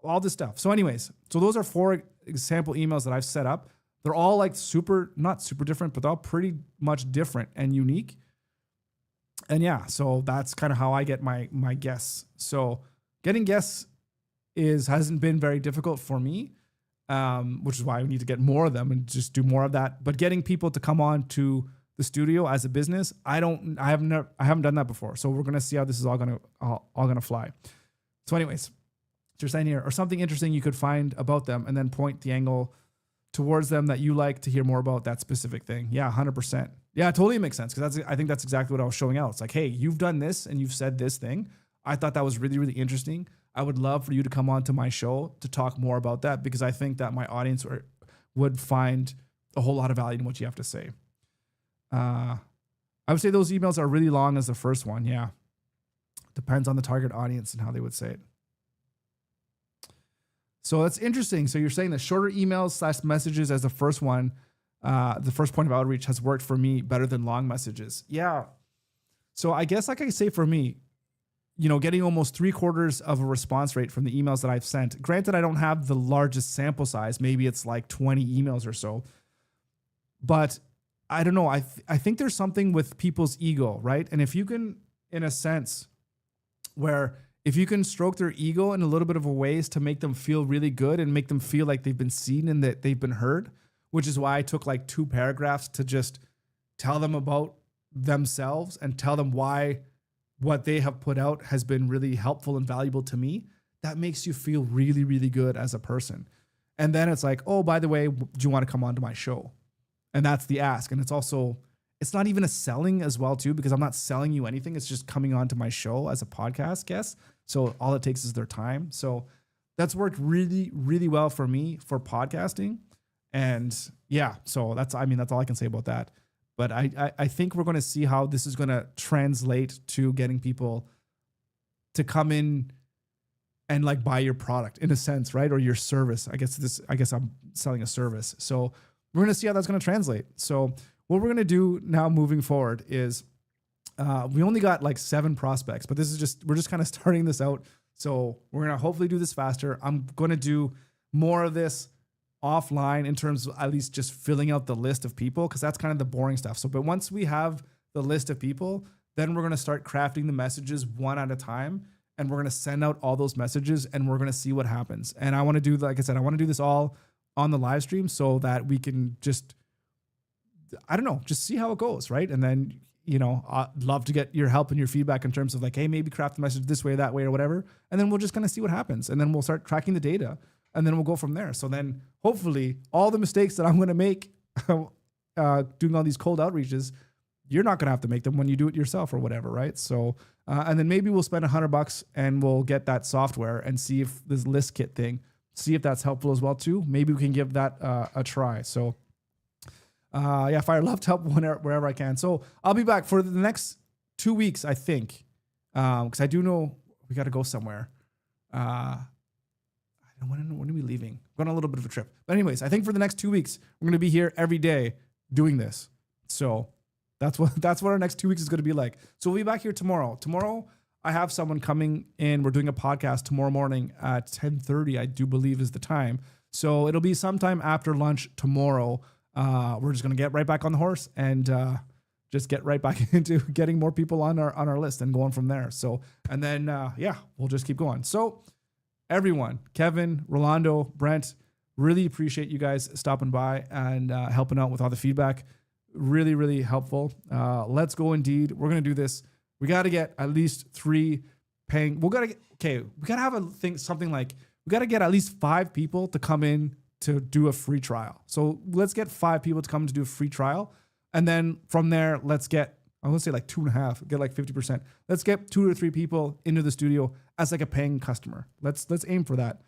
A: all this stuff. So anyways, so those are 4 example emails that I've set up. They're all like not super different, but they're all pretty much different and unique. And so that's kind of how I get my guests. So getting guests hasn't been very difficult for me, which is why we need to get more of them and just do more of that. But getting people to come on to the studio as a business, I haven't done that before. So we're gonna see how this is all gonna fly. So anyways, you're saying here, or something interesting you could find about them and then point the angle towards them that you like to hear more about that specific thing. Yeah, 100%. Yeah, it totally makes sense because I think that's exactly what I was showing out. It's like, hey, you've done this and you've said this thing. I thought that was really, really interesting. I would love for you to come on to my show to talk more about that because I think that my audience would find a whole lot of value in what you have to say. I would say those emails are really long as the first one. Yeah. Depends on the target audience and how they would say it. So that's interesting. So you're saying that shorter emails / messages as the first one, the first point of outreach has worked for me better than long messages. Yeah. So I guess like I say for me, getting almost 3/4 of a response rate from the emails that I've sent. Granted, I don't have the largest sample size. Maybe it's like 20 emails or so. But I don't know. I think there's something with people's ego, right? And if you can, in a sense, where if you can stroke their ego in a little bit of a ways to make them feel really good and make them feel like they've been seen and that they've been heard, which is why I took like 2 paragraphs to just tell them about themselves and tell them why what they have put out has been really helpful and valuable to me. That makes you feel really, really good as a person. And then it's like, oh, by the way, do you want to come on to my show? And that's the ask. And it's not even a selling as well too, because I'm not selling you anything. It's just coming on to my show as a podcast guest. So all it takes is their time. So that's worked really, really well for me for podcasting. And yeah, so that's all I can say about that. But I think we're going to see how this is going to translate to getting people to come in and like buy your product in a sense, right? Or your service. I guess I'm selling a service. So we're going to see how that's going to translate. So what we're going to do now moving forward is we only got like 7 prospects, but we're just kind of starting this out. So we're going to hopefully do this faster. I'm going to do more of this offline in terms of at least just filling out the list of people, because that's kind of the boring stuff. So, but once we have the list of people, then we're going to start crafting the messages one at a time, and we're going to send out all those messages, and we're going to see what happens. And I want to do, like I said, I want to do this all on the live stream so that we can just, I don't know, just see how it goes, right? And then, I'd love to get your help and your feedback in terms of like, hey, maybe craft the message this way, that way, or whatever. And then we'll just kind of see what happens. And then we'll start tracking the data, and then we'll go from there. So then hopefully all the mistakes that I'm going to make doing all these cold outreaches, you're not going to have to make them when you do it yourself or whatever, right? So, and then maybe we'll spend $100 and we'll get that software and see if this list kit thing, see if that's helpful as well too. Maybe we can give that a try. So Fire, love to help wherever I can. So I'll be back for the next 2 weeks, I think, because I do know we got to go somewhere. When are we leaving? We're going on a little bit of a trip. But anyways, I think for the next 2 weeks, we're going to be here every day doing this. So that's what our next 2 weeks is going to be like. So we'll be back here tomorrow. Tomorrow, I have someone coming in. We're doing a podcast tomorrow morning at 10:30, I do believe is the time. So it'll be sometime after lunch tomorrow. We're just going to get right back on the horse and just get right back into getting more people on our list and going from there. So, and then, we'll just keep going. So everyone, Kevin, Rolando, Brent, really appreciate you guys stopping by and helping out with all the feedback. Really, really helpful. Let's go Indeed. We're going to do this. We got to get at least 3 paying. We got to have we got to get at least 5 people to come in to do a free trial. So let's get 5 people to come to do a free trial. And then from there, let's get, I want to say like 2.5, get like 50%. Let's get 2 or 3 people into the studio as like a paying customer. Let's aim for that.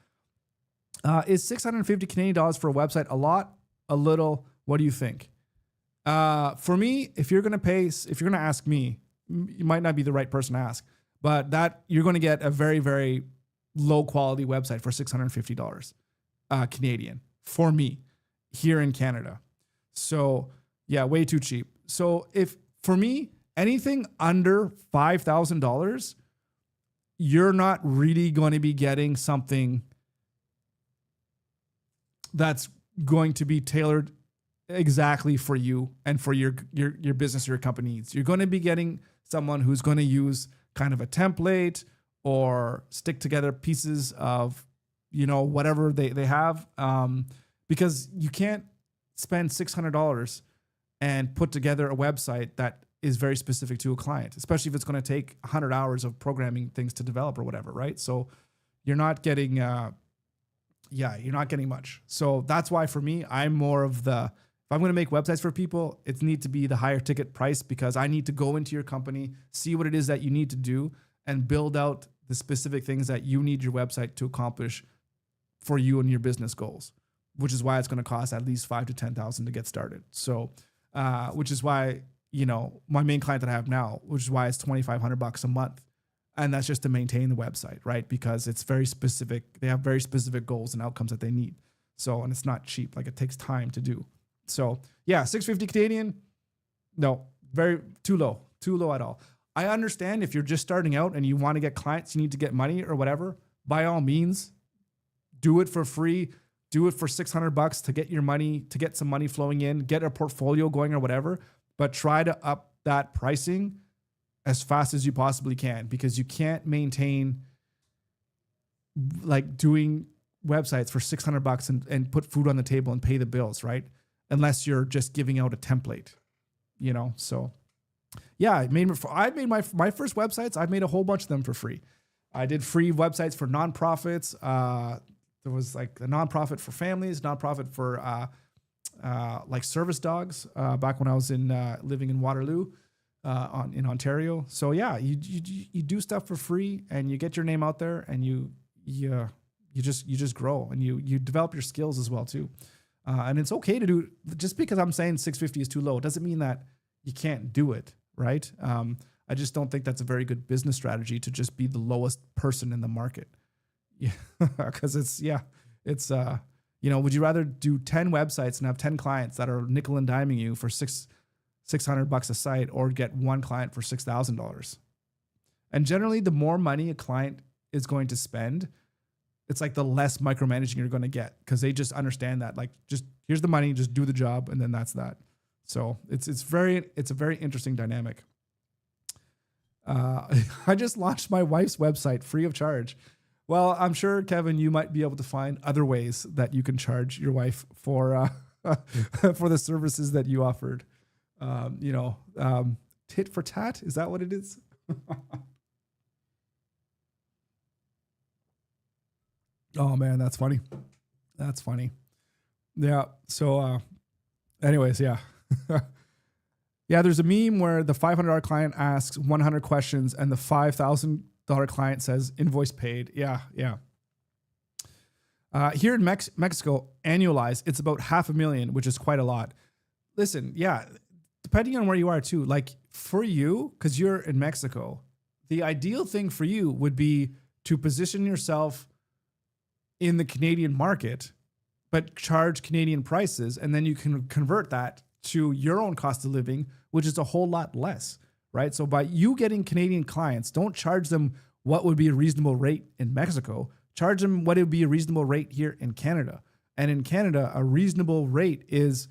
A: Is 650 Canadian dollars for a website a lot, a little? What do you think? For me, if you're going to ask me, you might not be the right person to ask, but that you're going to get a very, very low quality website for $650 Canadian for me here in Canada. So yeah, way too cheap. So if for me, anything under $5,000, you're not really going to be getting something that's going to be tailored exactly for you and for your business or your company needs. You're going to be getting someone who's going to use kind of a template or stick together pieces of, whatever they have, because you can't spend $600 and put together a website that is very specific to a client, especially if it's going to take 100 hours of programming things to develop or whatever, right? So you're not getting, you're not getting much. So that's why for me, I'm more of if I'm going to make websites for people, it needs to be the higher ticket price, because I need to go into your company, see what it is that you need to do, and build out the specific things that you need your website to accomplish for you and your business goals, which is why it's going to cost at least $5,000 to $10,000 to get started. So, which is why, my main client that I have now, which is why it's $2,500 a month. And that's just to maintain the website, right? Because it's very specific. They have very specific goals and outcomes that they need. So, and it's not cheap. Like, it takes time to do. So yeah, 650 Canadian. No, too low at all. I understand if you're just starting out and you want to get clients, you need to get money or whatever, by all means, do it for free. Do it for $600 to get your money, to get some money flowing in, get a portfolio going or whatever, but try to up that pricing as fast as you possibly can, because you can't maintain like doing websites for $600 and put food on the table and pay the bills, right? Unless you're just giving out a template, So yeah, I made my first websites. I've made a whole bunch of them for free. I did free websites for nonprofits. There was like a nonprofit for families, nonprofit for like service dogs back when I was living in Waterloo in Ontario. So yeah, you do stuff for free and you get your name out there and you You just grow and you develop your skills as well too. And it's okay to do, just because I'm saying 650 is too low, doesn't mean that you can't do it, right? I just don't think that's a very good business strategy to just be the lowest person in the market. Yeah, because it's would you rather do 10 websites and have 10 clients that are nickel and diming you for $600 a site, or get one client for $6,000? And generally, the more money a client is going to spend, it's like the less micromanaging you're going to get, because they just understand that, like, just here's the money, just do the job, and then that's that. So it's a very interesting dynamic. I just launched my wife's website free of charge. Well, I'm sure, Kevin, you might be able to find other ways that you can charge your wife for for the services that you offered. Tit for tat, is that what it is? Oh man, that's funny. That's funny. Yeah. So, anyways, yeah. Yeah, there's a meme where the $500 client asks 100 questions and the $5,000 client says invoice paid. Yeah. Here in Mexico, annualized, it's about $500,000, which is quite a lot. Listen, yeah, depending on where you are too, like for you, because you're in Mexico, the ideal thing for you would be to position yourself in the Canadian market, but charge Canadian prices, and then you can convert that to your own cost of living, which is a whole lot less, right? So by you getting Canadian clients, don't charge them what would be a reasonable rate in Mexico. Charge them what would be a reasonable rate here in Canada. And in Canada, a reasonable rate is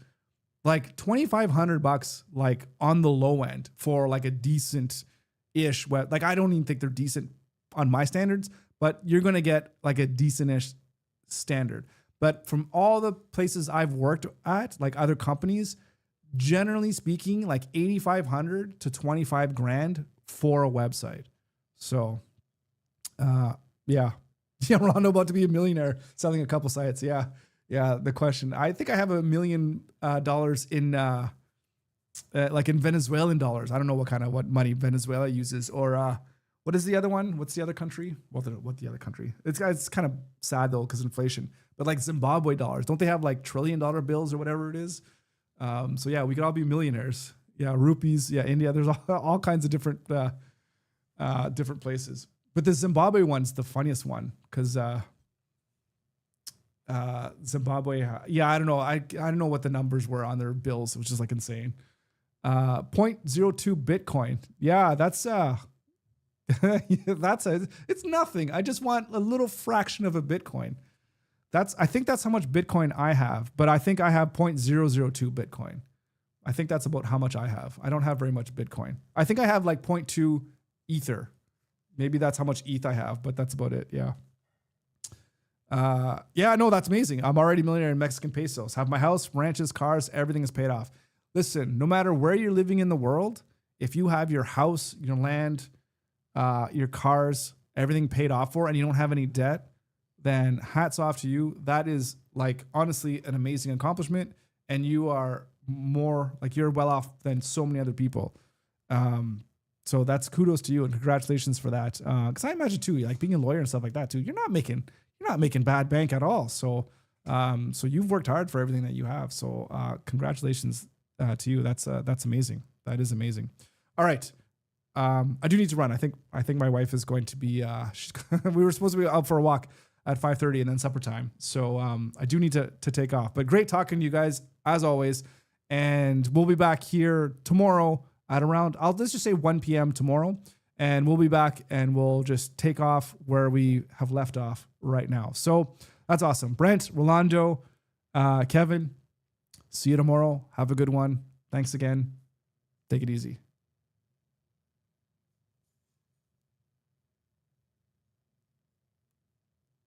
A: like $2,500, like on the low end for like a decent-ish web. Like I don't even think they're decent on my standards, but you're going to get like a decent-ish standard. But from all the places I've worked at, like other companies, generally speaking, like $8,500 to $25,000 for a website. So, yeah, Rondo about to be a millionaire selling a couple sites. Yeah. The question, I think I have $1 million in, like in Venezuelan dollars. I don't know what money Venezuela uses, or, what is the other one? What's the other country? What the other country? It's kind of sad though, because inflation, but like Zimbabwe dollars, don't they have like $1 trillion bills or whatever it is? So yeah, we could all be millionaires. Yeah. Rupees. Yeah. India. There's all kinds of different places, but the Zimbabwe one's the funniest one. Cause, Zimbabwe. Yeah. I don't know. I don't know what the numbers were on their bills, which is like insane. 0.02 Bitcoin. Yeah. That's, it's nothing. I just want a little fraction of a Bitcoin. I think that's how much Bitcoin I have, but I think I have 0.002 Bitcoin. I think that's about how much I have. I don't have very much Bitcoin. I think I have like 0.2 Ether. Maybe that's how much ETH I have, but that's about it. Yeah. No, that's amazing. I'm already a millionaire in Mexican pesos. Have my house, ranches, cars, everything is paid off. Listen, no matter where you're living in the world, if you have your house, your land, your cars, everything paid off for, and you don't have any debt, then hats off to you. That is like honestly an amazing accomplishment. And you are you're well off than so many other people. So that's kudos to you and congratulations for that. Cause I imagine too, like being a lawyer and stuff like that too, you're not making bad bank at all. So you've worked hard for everything that you have. So, congratulations, to you. That's amazing. That is amazing. All right. I do need to run. I think my wife is going to be, we were supposed to be out for a walk at 5:30 and then supper time. So, I do need to take off, but great talking to you guys as always. And we'll be back here tomorrow at around, let's just say 1 p.m. tomorrow. And we'll be back and we'll just take off where we have left off right now. So that's awesome. Brent, Rolando, Kevin, see you tomorrow. Have a good one. Thanks again. Take it easy.